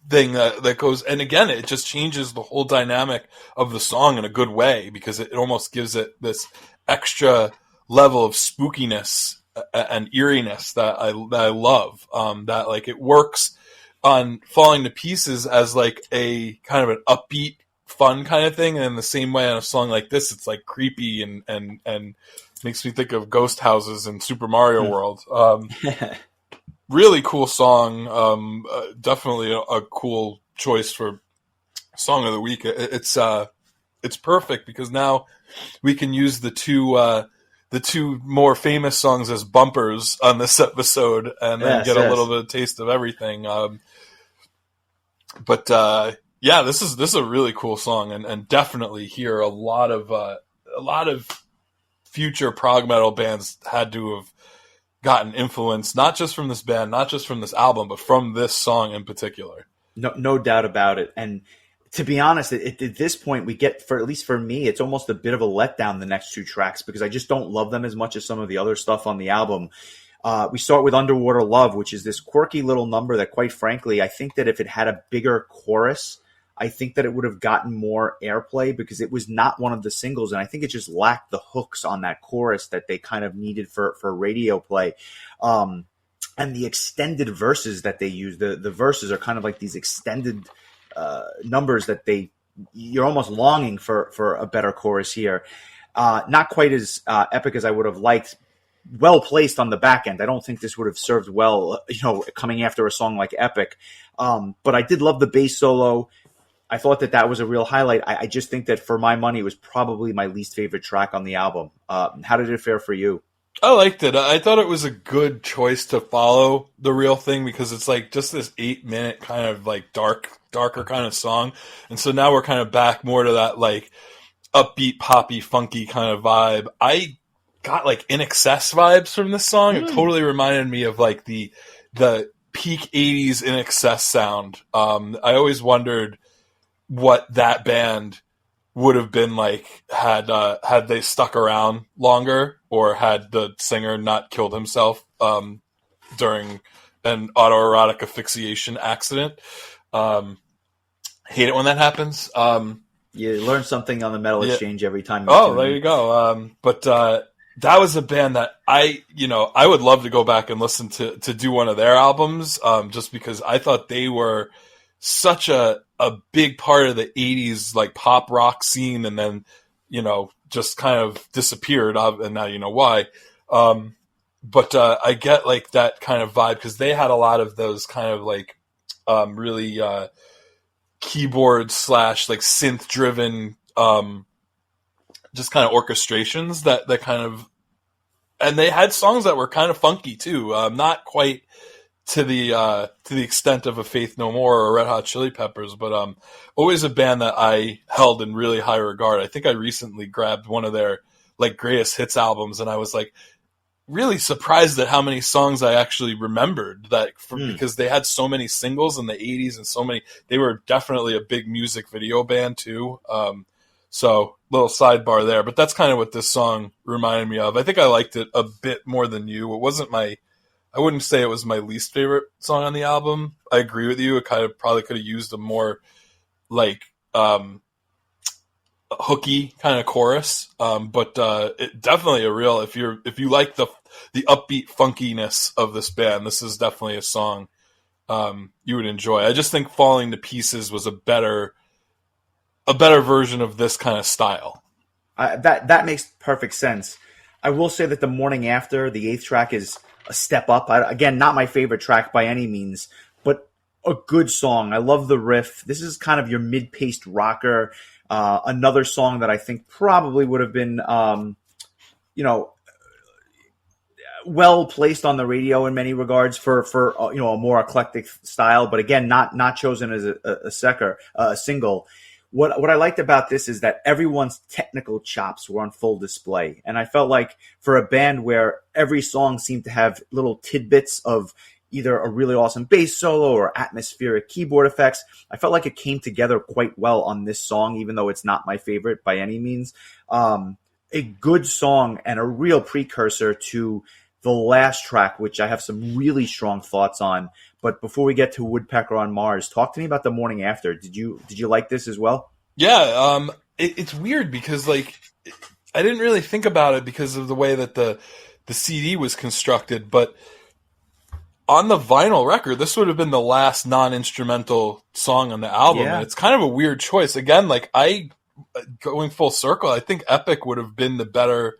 thing that goes, and again, it just changes the whole dynamic of the song in a good way, because it almost gives it this extra level of spookiness and eeriness that I love. That like it works on Falling to Pieces as like a kind of an upbeat, fun kind of thing, and in the same way on a song like this, it's like creepy and makes me think of ghost houses in Super Mario World. Really cool song. Definitely a cool choice for song of the week. It's perfect because now we can use the two more famous songs as bumpers on this episode, and then get a little bit of taste of everything. Yeah, this is a really cool song, and definitely hear a lot of future prog metal bands had to have gotten influence, not just from this band, not just from this album, but from this song in particular. No doubt about it. And to be honest, at this point, we get, for at least for me, it's almost a bit of a letdown, the next two tracks, because I just don't love them as much as some of the other stuff on the album. We start with Underwater Love, which is this quirky little number that, quite frankly, I think that if it had a bigger chorus, I think that it would have gotten more airplay, because it was not one of the singles, and I think it just lacked the hooks on that chorus that they kind of needed for radio play. And the extended verses that they use, the verses are kind of like these extended numbers that you're almost longing for a better chorus here. Not quite as epic as I would have liked. Well placed on the back end. I don't think this would have served well, coming after a song like Epic. But I did love the bass solo. I thought that was a real highlight. I just think that for my money, it was probably my least favorite track on the album. How did it fare for you? I liked it. I thought it was a good choice to follow The Real Thing, because it's like just this 8-minute kind of like darker kind of song. And so now we're kind of back more to that like upbeat, poppy, funky kind of vibe. I got like In Excess vibes from this song. It totally reminded me of like the peak 80s In Excess sound. I always wondered what that band would have been like had they stuck around longer, or had the singer not killed himself during an autoerotic asphyxiation accident. Hate it when that happens. You learn something on the Metal Exchange every time. There you go. But that was a band that I would love to go back and listen to do one of their albums, just because I thought they were such a big part of the 80s like pop rock scene, and then just kind of disappeared, and now you know why. But I get like that kind of vibe, because they had a lot of those kind of like really keyboard slash like synth driven just kind of orchestrations that kind of, and they had songs that were kind of funky too, not quite to the extent of a Faith No More or Red Hot Chili Peppers, but always a band that I held in really high regard. I think I recently grabbed one of their like greatest hits albums, and I was like really surprised at how many songs I actually remembered because they had so many singles in the 80s and so many. They were definitely a big music video band too. So little sidebar there, but that's kind of what this song reminded me of. I think I liked it a bit more than you. It wasn't I wouldn't say it was my least favorite song on the album. I agree with you. It kind of probably could have used a more like hooky kind of chorus, but it definitely a real. If you like the upbeat funkiness of this band, this is definitely a song you would enjoy. I just think "Falling to Pieces" was a better version of this kind of style. That makes perfect sense. I will say that The Morning After, the 8th track, is a step up. Again, not my favorite track by any means, but a good song. I love the riff. This is kind of your mid-paced rocker. Another song that I think probably would have been, well placed on the radio in many regards for a more eclectic style. But again, not chosen as a single. What I liked about this is that everyone's technical chops were on full display. And I felt like for a band where every song seemed to have little tidbits of either a really awesome bass solo or atmospheric keyboard effects, I felt like it came together quite well on this song, even though it's not my favorite by any means. A good song and a real precursor to the last track, which I have some really strong thoughts on. But before we get to Woodpecker on Mars, talk to me about The Morning After. Did you like this as well? Yeah, it's weird because like I didn't really think about it because of the way that the CD was constructed, but on the vinyl record, this would have been the last non-instrumental song on the album, and it's kind of a weird choice. Again, like going full circle, I think Epic would have been the better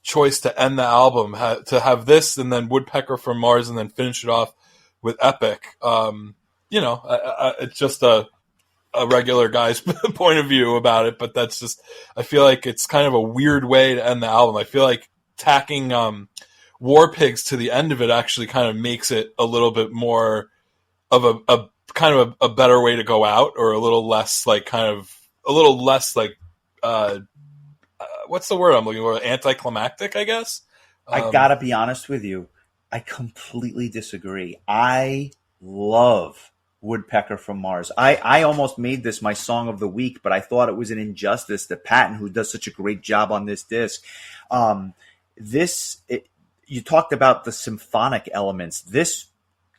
choice to end the album, to have this and then Woodpecker from Mars and then finish it off with Epic. It's just a regular guy's point of view about it, but that's just, I feel like it's kind of a weird way to end the album. I feel like tacking War Pigs to the end of it actually kind of makes it a little bit more of a kind of a better way to go out, or a little less like what's the word I'm looking for? Anticlimactic, I guess. I gotta be honest with you. I completely disagree. I love Woodpecker from Mars. I almost made this my song of the week, but I thought it was an injustice to Patton, who does such a great job on this disc. You talked about the symphonic elements. This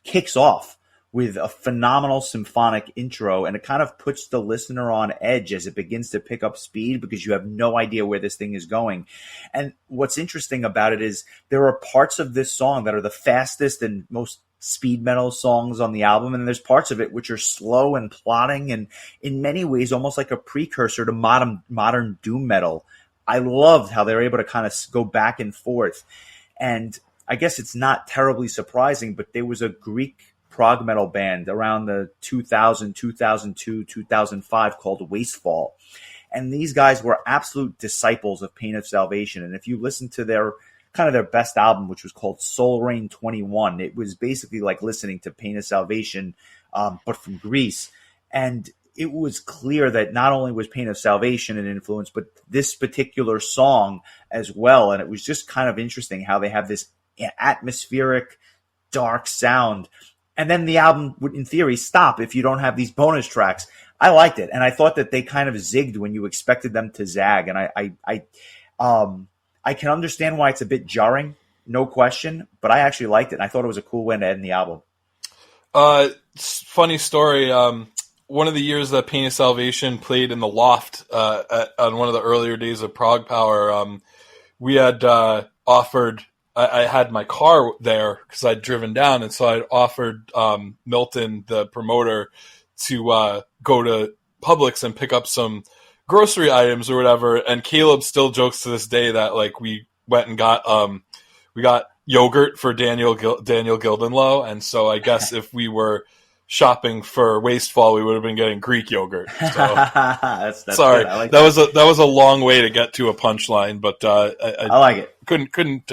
kicks off with a phenomenal symphonic intro, and it kind of puts the listener on edge as it begins to pick up speed because you have no idea where this thing is going. And what's interesting about it is there are parts of this song that are the fastest and most speed metal songs on the album, and there's parts of it which are slow and plodding and in many ways almost like a precursor to modern doom metal. I loved how they're able to kind of go back and forth. And I guess it's not terribly surprising, but there was a Greek prog metal band around the 2000, 2002, 2005 called Wastefall. And these guys were absolute disciples of Pain of Salvation. And if you listen to their best album, which was called Soul Rain 21, it was basically like listening to Pain of Salvation, but from Greece. And it was clear that not only was Pain of Salvation an influence, but this particular song as well. And it was just kind of interesting how they have this atmospheric, dark sound. And then the album would, in theory, stop if you don't have these bonus tracks. I liked it. And I thought that they kind of zigged when you expected them to zag. And I can understand why it's a bit jarring, no question, but I actually liked it. And I thought it was a cool way to end the album. Funny story. One of the years that Pain of Salvation played in the Loft on one of the earlier days of Prog Power, we had offered, I had my car there because I'd driven down, and so I'd offered Milton, the promoter, to go to Publix and pick up some grocery items or whatever. And Caleb still jokes to this day that like we went and got yogurt for Daniel Gildenlow, and so I guess if we were shopping for Wastefall, we would have been getting Greek yogurt. So that's sorry, good. I like that was a long way to get to a punchline, but I like it. Couldn't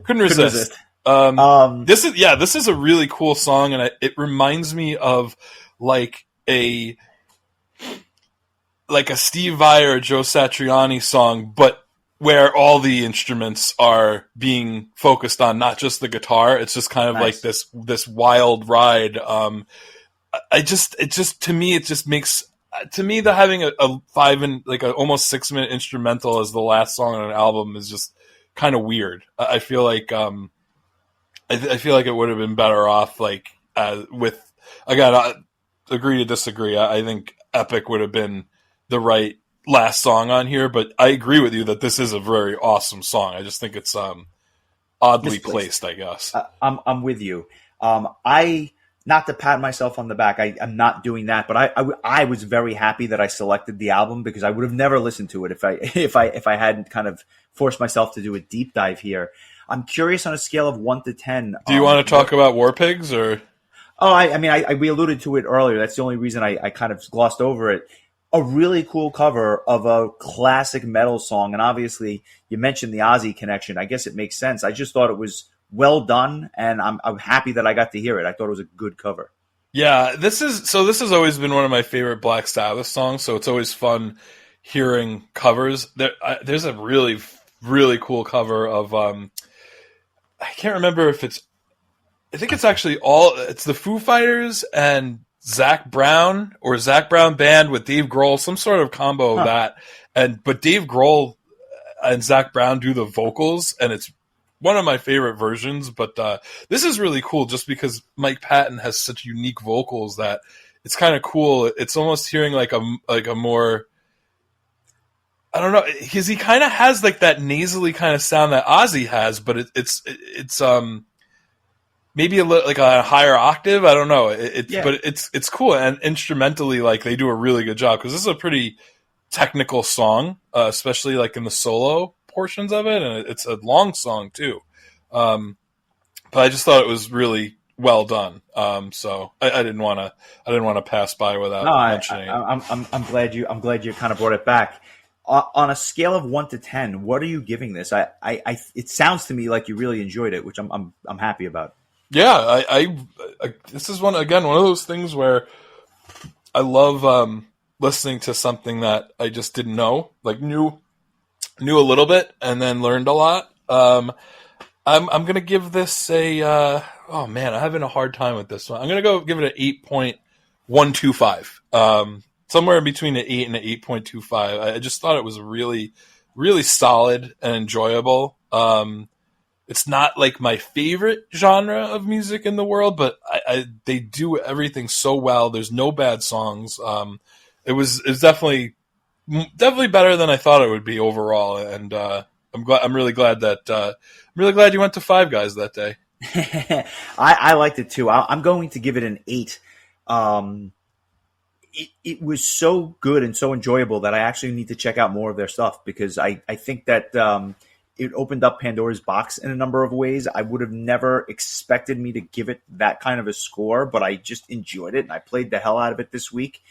resist. This is a really cool song, and it reminds me of like a Steve Vai or Joe Satriani song, but where all the instruments are being focused on, not just the guitar. It's just kind of like this wild ride. To me, it just makes, to me, the having a almost 6 minute instrumental as the last song on an album is just kind of weird. I feel like, I feel like it would have been better off with, again, agree to disagree. I think Epic would have been the right last song on here, but I agree with you that this is a very awesome song. I just think it's oddly placed, I guess. I'm with you. I, not to pat myself on the back, I'm not doing that, but I was very happy that I selected the album, because I would have never listened to it if I hadn't kind of forced myself to do a deep dive here. I'm curious, on a scale of 1 to 10. Do you want to talk about War Pigs, or? Oh, we alluded to it earlier. That's the only reason I kind of glossed over it. A really cool cover of a classic metal song. And obviously you mentioned the Ozzy connection. I guess it makes sense. I just thought it was well done, and I'm happy that I got to hear it. I thought it was a good cover. Yeah, this has always been one of my favorite Black Sabbath songs. So it's always fun hearing covers. There's a really, really cool cover of, I can't remember if I think it's actually it's the Foo Fighters and Zach Brown Band with Dave Grohl, some sort of combo of that. But Dave Grohl and Zach Brown do the vocals, and it's one of my favorite versions. But this is really cool just because Mike Patton has such unique vocals that it's kind of cool. It's almost hearing like a more, I don't know, because he kind of has like that nasally kind of sound that Ozzy has, but it's maybe a little like a higher octave. I don't know. But it's cool, and instrumentally, like, they do a really good job, because this is a pretty technical song, especially like in the solo portions of it, and it's a long song too. But I just thought it was really well done. So I didn't want to pass by without mentioning it. I'm glad you kind of brought it back. On a scale of 1 to 10, what are you giving this? It sounds to me like you really enjoyed it, which I'm happy about. Yeah, I this is one of those things where I love listening to something that I just didn't know, like knew a little bit and then learned a lot. I'm gonna give this a oh man, I'm having a hard time with this one. I'm gonna go give it an 8.125. Somewhere in between an 8 and an 8.25. I just thought it was really, really solid and enjoyable. It's not like my favorite genre of music in the world, but they do everything so well. There's no bad songs. It was definitely better than I thought it would be overall, and I'm really glad you went to Five Guys that day. I liked it too. I'm going to give it an 8. It was so good and so enjoyable that I actually need to check out more of their stuff, because I think that it opened up Pandora's box in a number of ways. I would have never expected me to give it that kind of a score, but I just enjoyed it, and I played the hell out of it this week,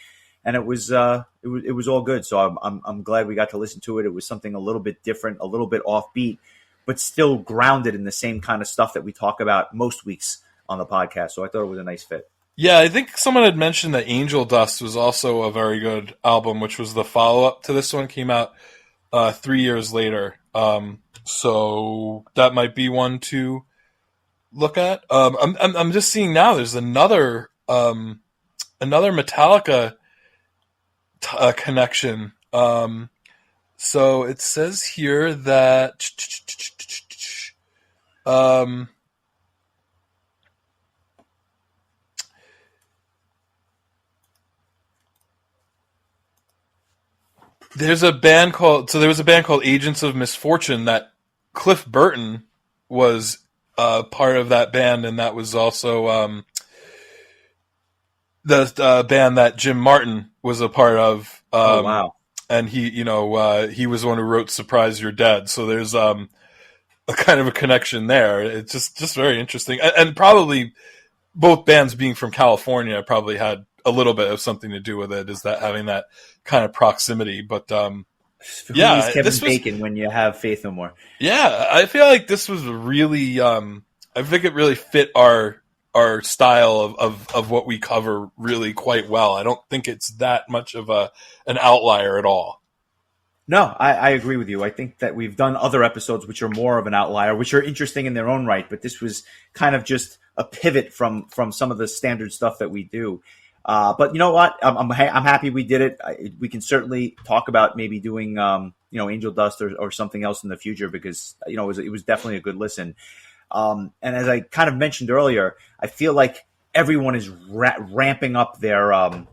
and it was all good. So I'm glad we got to listen to it. It was something a little bit different, a little bit offbeat, but still grounded in the same kind of stuff that we talk about most weeks on the podcast. So I thought it was a nice fit. Yeah, I think someone had mentioned that Angel Dust was also a very good album, which was the follow-up to this one, came out 3 years later. So that might be one to look at. I'm just seeing now there's another Metallica connection. So it says here that there was a band called Agents of Misfortune that Cliff Burton was part of that band, and that was also the band that Jim Martin was a part of. Oh wow! And he was the one who wrote "Surprise You're Dead." So there's a kind of a connection there. It's just very interesting, and probably both bands being from California probably had a little bit of something to do with it, is that having that kind of proximity. But Who yeah, needs Kevin this was, Bacon when you have Faith No More? yeah, I feel like this was really, I think it really fit our style of what we cover really quite well. I don't think it's that much of an outlier at all. No, I agree with you. I think that we've done other episodes which are more of an outlier, which are interesting in their own right, but this was kind of just a pivot from some of the standard stuff that we do. But you know what? I'm happy we did it. We can certainly talk about maybe doing Angel Dust or something else in the future, because it was definitely a good listen. And as I kind of mentioned earlier, I feel like everyone is ramping up their albums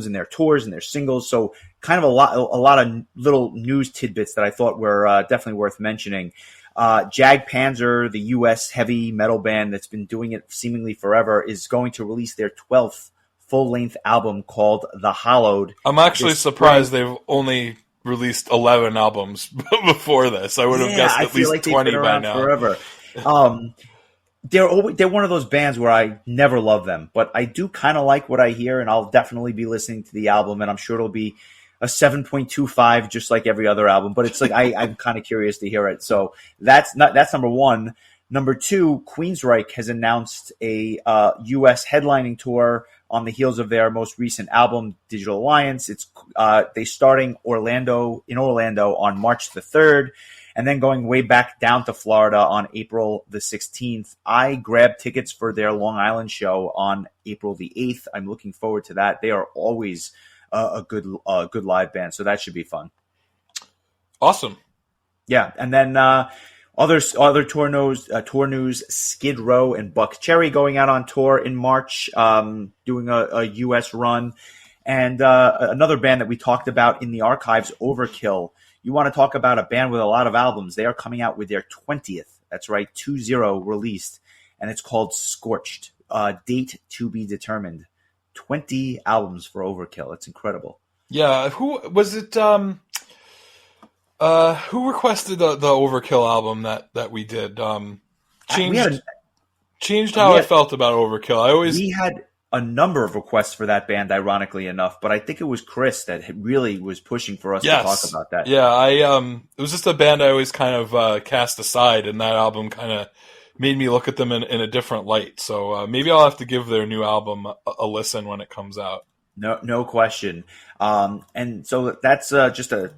and their tours and their singles. So kind of a lot of little news tidbits that I thought were definitely worth mentioning. Jag Panzer, the U.S. heavy metal band that's been doing it seemingly forever, is going to release their 12th full-length album called The Hollowed. I'm actually surprised they've only released 11 albums before this. I would have guessed at least 20 by now. Forever. They're one of those bands where I never love them, but I do kind of like what I hear, and I'll definitely be listening to the album, and I'm sure it'll be a 7.25, just like every other album. But it's like I'm kind of curious to hear it. So that's number one. Number two, Queensryche has announced a U.S. headlining tour on the heels of their most recent album, Digital Alliance. It's they starting in Orlando on March the 3rd. And then going way back down to Florida on April the 16th. I grabbed tickets for their Long Island show on April the 8th. I'm looking forward to that. They are always a good live band, so that should be fun. Awesome. Yeah, and then other tour news: Skid Row and Buck Cherry going out on tour in March, doing a U.S. run, and another band that we talked about in the archives, Overkill. You want to talk about a band with a lot of albums? They are coming out with their 20th. That's right, 20 released, and it's called Scorched. Date to be determined. 20 albums for Overkill. It's incredible. Yeah, who was it? Who requested the Overkill album that we did? Changed how I felt about Overkill. We had a number of requests for that band, ironically enough, but I think it was Chris that really was pushing for us to talk about that. Yeah, it was just a band I always kind of cast aside, and that album kind of made me look at them in a different light. So maybe I'll have to give their new album a listen when it comes out. No question. And so that's just a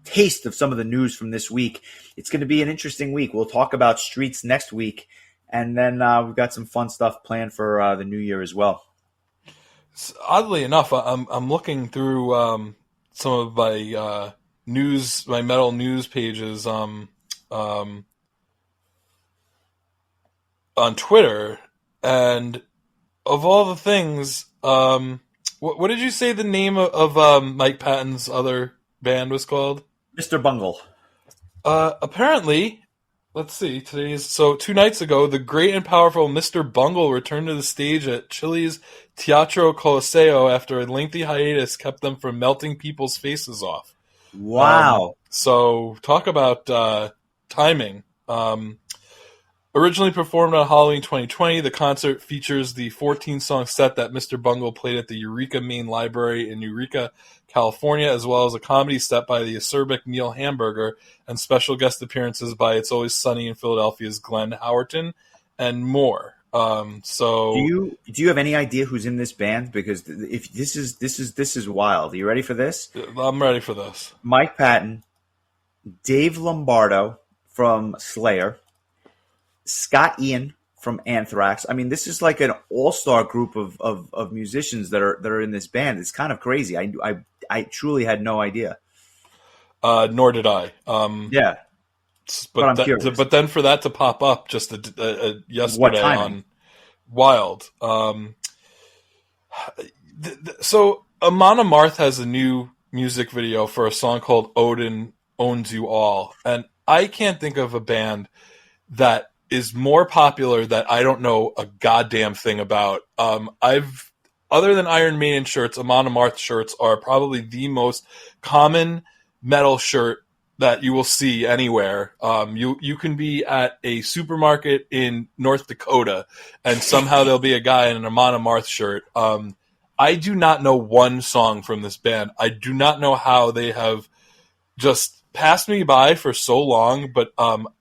taste of some of the news from this week. It's going to be an interesting week. We'll talk about Streets next week, and then we've got some fun stuff planned for the new year as well. Oddly enough, I'm looking through some of my my metal news pages on Twitter, and of all the things, what did you say the name of Mike Patton's other band was called? Mr. Bungle. Apparently, let's see. 2 nights ago, the great and powerful Mr. Bungle returned to the stage at Chile's Teatro Coliseo after a lengthy hiatus kept them from melting people's faces off. Wow. So talk about timing. Originally performed on Halloween 2020, the concert features the 14-song set that Mr. Bungle played at the Eureka Main Library in Eureka, California, as well as a comedy set by the acerbic Neil Hamburger and special guest appearances by It's Always Sunny in Philadelphia's Glenn Howerton and more. So do you have any idea who's in this band? Because if this is wild. Are you ready for this? I'm ready for this. Mike Patton, Dave Lombardo from Slayer, Scott Ian from Anthrax. I mean, this is like an all-star group of musicians that are in this band. It's kind of crazy. I truly had no idea. Nor did I. Yeah. But I'm curious. But then for that to pop up just yesterday on Wild. So Amon Amarth has a new music video for a song called Odin Owns You All. And I can't think of a band that is more popular that I don't know a goddamn thing about. Other than Iron Maiden shirts, Amon Amarth shirts are probably the most common metal shirt that you will see anywhere. You can be at a supermarket in North Dakota, and somehow there'll be a guy in an Amon Amarth shirt. I do not know one song from this band. I do not know how they have just passed me by for so long, but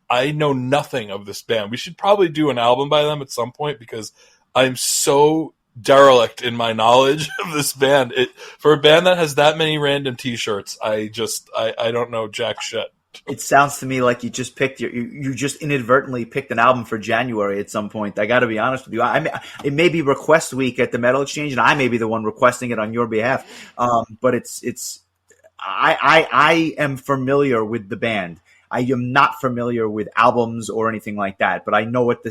I know nothing of this band. We should probably do an album by them at some point because I'm so derelict in my knowledge of this band. For a band that has that many random T-shirts, I don't know jack shit. It sounds to me like you just picked you just inadvertently picked an album for January at some point. I got to be honest with you. It may be request week at the Metal Exchange, and I may be the one requesting it on your behalf. But I am familiar with the band. I am not familiar with albums or anything like that, but I know what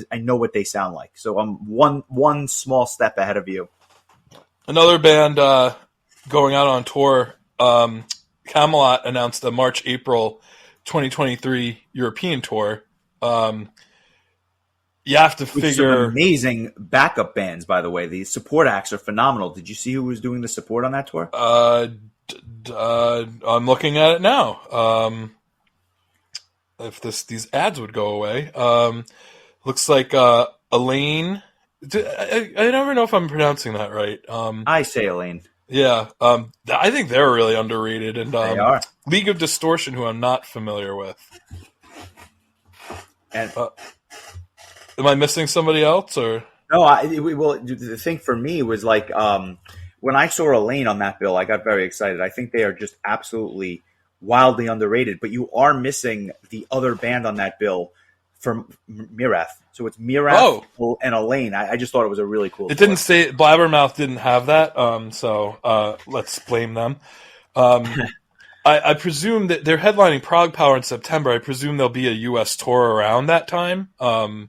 they sound like. So I'm one small step ahead of you. Another band going out on tour. Camelot announced a March-April 2023 European tour. You have to figure some amazing backup bands, by the way. The support acts are phenomenal. Did you see who was doing the support on that tour? I'm looking at it now. If these ads would go away. Looks like Elaine. I never know if I'm pronouncing that right. I say Elaine. Yeah, I think they're really underrated, and they are. League of Distortion, who I'm not familiar with. And am I missing somebody else, or no? Well, the thing for me was like when I saw Elaine on that bill, I got very excited. I think they are just absolutely wildly underrated. But you are missing the other band on that bill from Mirath. So it's Mirath and Elaine. I just thought it was a really cool. It didn't say Blabbermouth didn't have that, so let's blame them. I presume that they're headlining Prague Power in September. I presume there'll be a U.S. tour around that time. I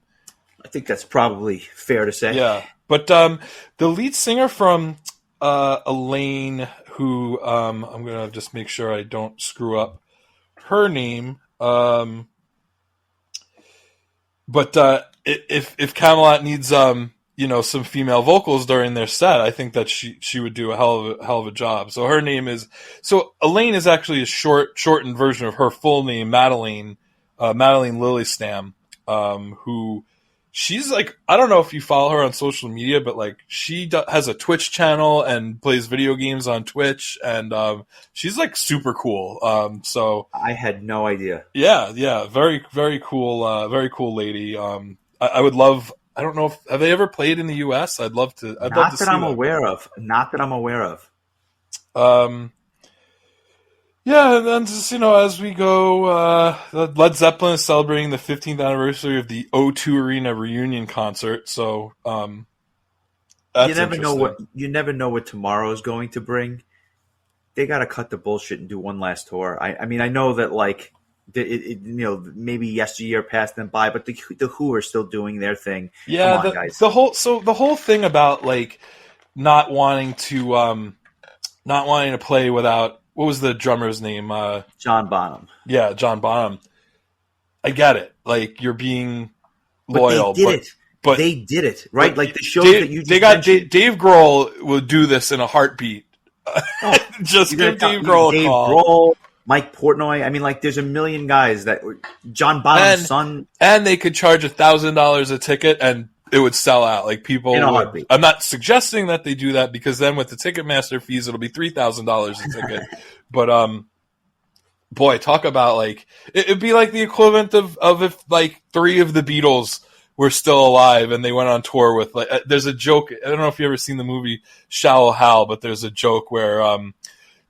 think that's probably fair to say. Yeah, but the lead singer from Elaine, who I'm going to just make sure I don't screw up her name. But if Camelot needs some female vocals during their set, I think that she would do a hell of a job. So her name is Elaine is actually a shortened version of her full name, Madeline Lilystam, who she's like, I don't know if you follow her on social media, but like she has a Twitch channel and plays video games on Twitch, and she's like super cool. So I had no idea. Yeah, very very cool lady. I would love. I don't know if have they ever played in the U.S. I'd love to. Not that I'm aware of. Not that I'm aware of. Yeah, and then just, as we go, Led Zeppelin is celebrating the 15th anniversary of the O2 Arena reunion concert. So, that's you never know what tomorrow is going to bring. They got to cut the bullshit and do one last tour. I mean, I know that like maybe yesteryear passed them by, but the Who are still doing their thing. Yeah, come on, guys. the whole thing about like not wanting to play without. What was the drummer's name? John Bonham. Yeah, John Bonham. I get it. Like, you're being loyal. But they did it, right? Like the shows that you just they got mentioned. Dave Grohl would do this in a heartbeat. Just give Dave Grohl a call. Grohl, Mike Portnoy. I mean, like, there's a million guys that John Bonham's son. And they could charge $1,000 a ticket and it would sell out. Like, people in a heartbeat. I'm not suggesting that they do that, because then with the Ticketmaster fees, it'll be $3,000 a ticket. But boy, talk about like it'd be like the equivalent of if like 3 of the Beatles were still alive and they went on tour with like. There's a joke. I don't know if you ever seen the movie Shallow Hal, but there's a joke where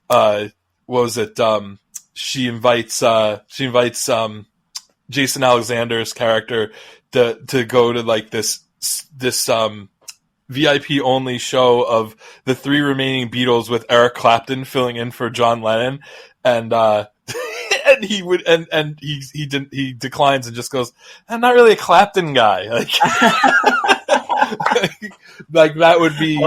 what was it? She invites Jason Alexander's character to go to like this VIP only show of the 3 remaining Beatles with Eric Clapton filling in for John Lennon, and and he declines and just goes, "I'm not really a Clapton guy." Like that would be.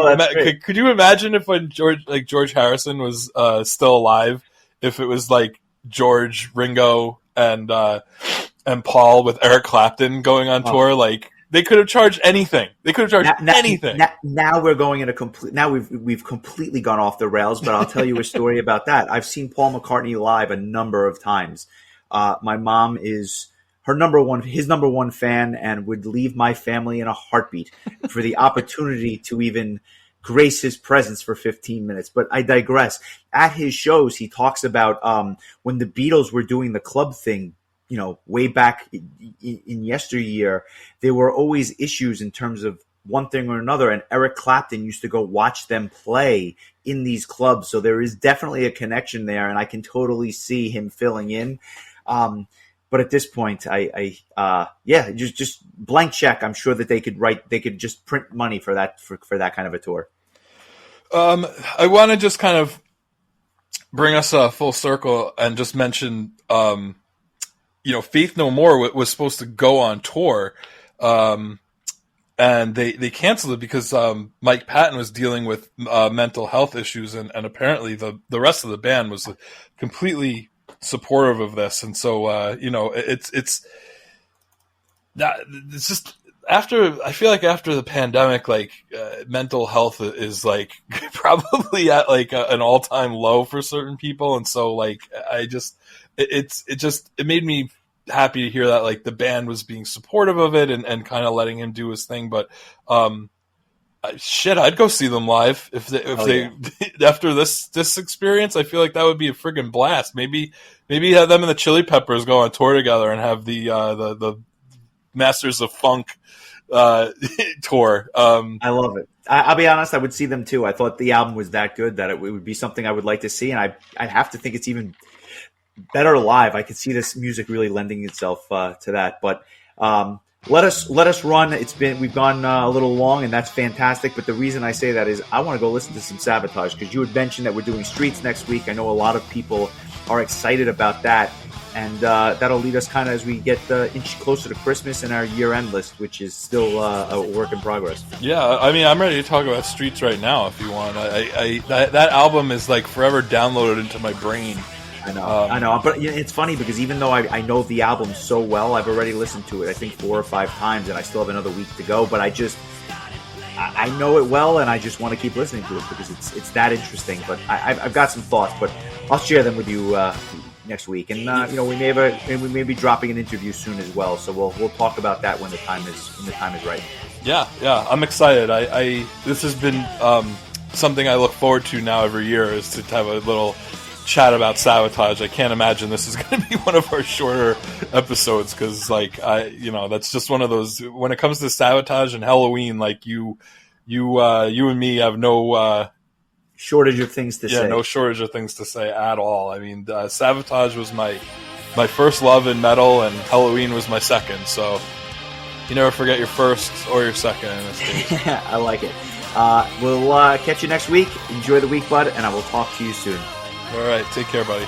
Could you imagine if when George Harrison was still alive, if it was like George, Ringo, and Paul with Eric Clapton going on tour, like. They could have charged anything. Anything. Now we're going in a complete. Now we've completely gone off the rails. But I'll tell you a story about that. I've seen Paul McCartney live a number of times. My mom is his number one fan, and would leave my family in a heartbeat for the opportunity to even grace his presence for 15 minutes. But I digress. At his shows, he talks about when the Beatles were doing the club thing, way back in yesteryear, there were always issues in terms of one thing or another. And Eric Clapton used to go watch them play in these clubs. So there is definitely a connection there, and I can totally see him filling in. But at this point, just blank check. I'm sure that they could just print money for that kind of a tour. I want to just kind of bring us full circle and just mention, Faith No More was supposed to go on tour, and they canceled it because Mike Patton was dealing with mental health issues, and apparently the rest of the band was completely supportive of this, and so it's just after the pandemic, mental health is probably at an all-time low for certain people, and so it made me happy to hear that the band was being supportive of it and kind of letting him do his thing. But I'd go see them live if they after this experience. I feel like that would be a friggin' blast. Maybe have them and the Chili Peppers go on tour together and have the Masters of Funk tour. I love it. I'll be honest, I would see them too. I thought the album was that good that it would be something I would like to see, and I'd have to think it's even better live. I could see this music really lending itself to that. But let us run. We've gone a little long, and that's fantastic. But the reason I say that is I want to go listen to some Savatage, because you had mentioned that we're doing Streets next week. I know a lot of people are excited about that, and that'll lead us kind of as we get inch closer to Christmas and our year-end list, which is still a work in progress. Yeah, I mean, I'm ready to talk about Streets right now if you want. That album is forever downloaded into my brain. I know, but it's funny because even though I know the album so well, I've already listened to it I think 4 or 5 times, and I still have another week to go. But I know it well, and I just want to keep listening to it because it's that interesting. But I've got some thoughts, but I'll share them with you next week. And we may be dropping an interview soon as well, so we'll talk about that when the time is right. Yeah, I'm excited. This has been something I look forward to now every year, is to have a little chat about Savatage. I can't imagine this is going to be one of our shorter episodes, because that's just one of those, when it comes to Savatage and Halloween, you and me have no shortage of things to say. No shortage of things to say at all. I mean, Savatage was my first love in metal, and Halloween was my second, so you never forget your first or your second in this case. I like it. We'll catch you next week. Enjoy the week, bud, and I will talk to you soon. All right, take care, buddy.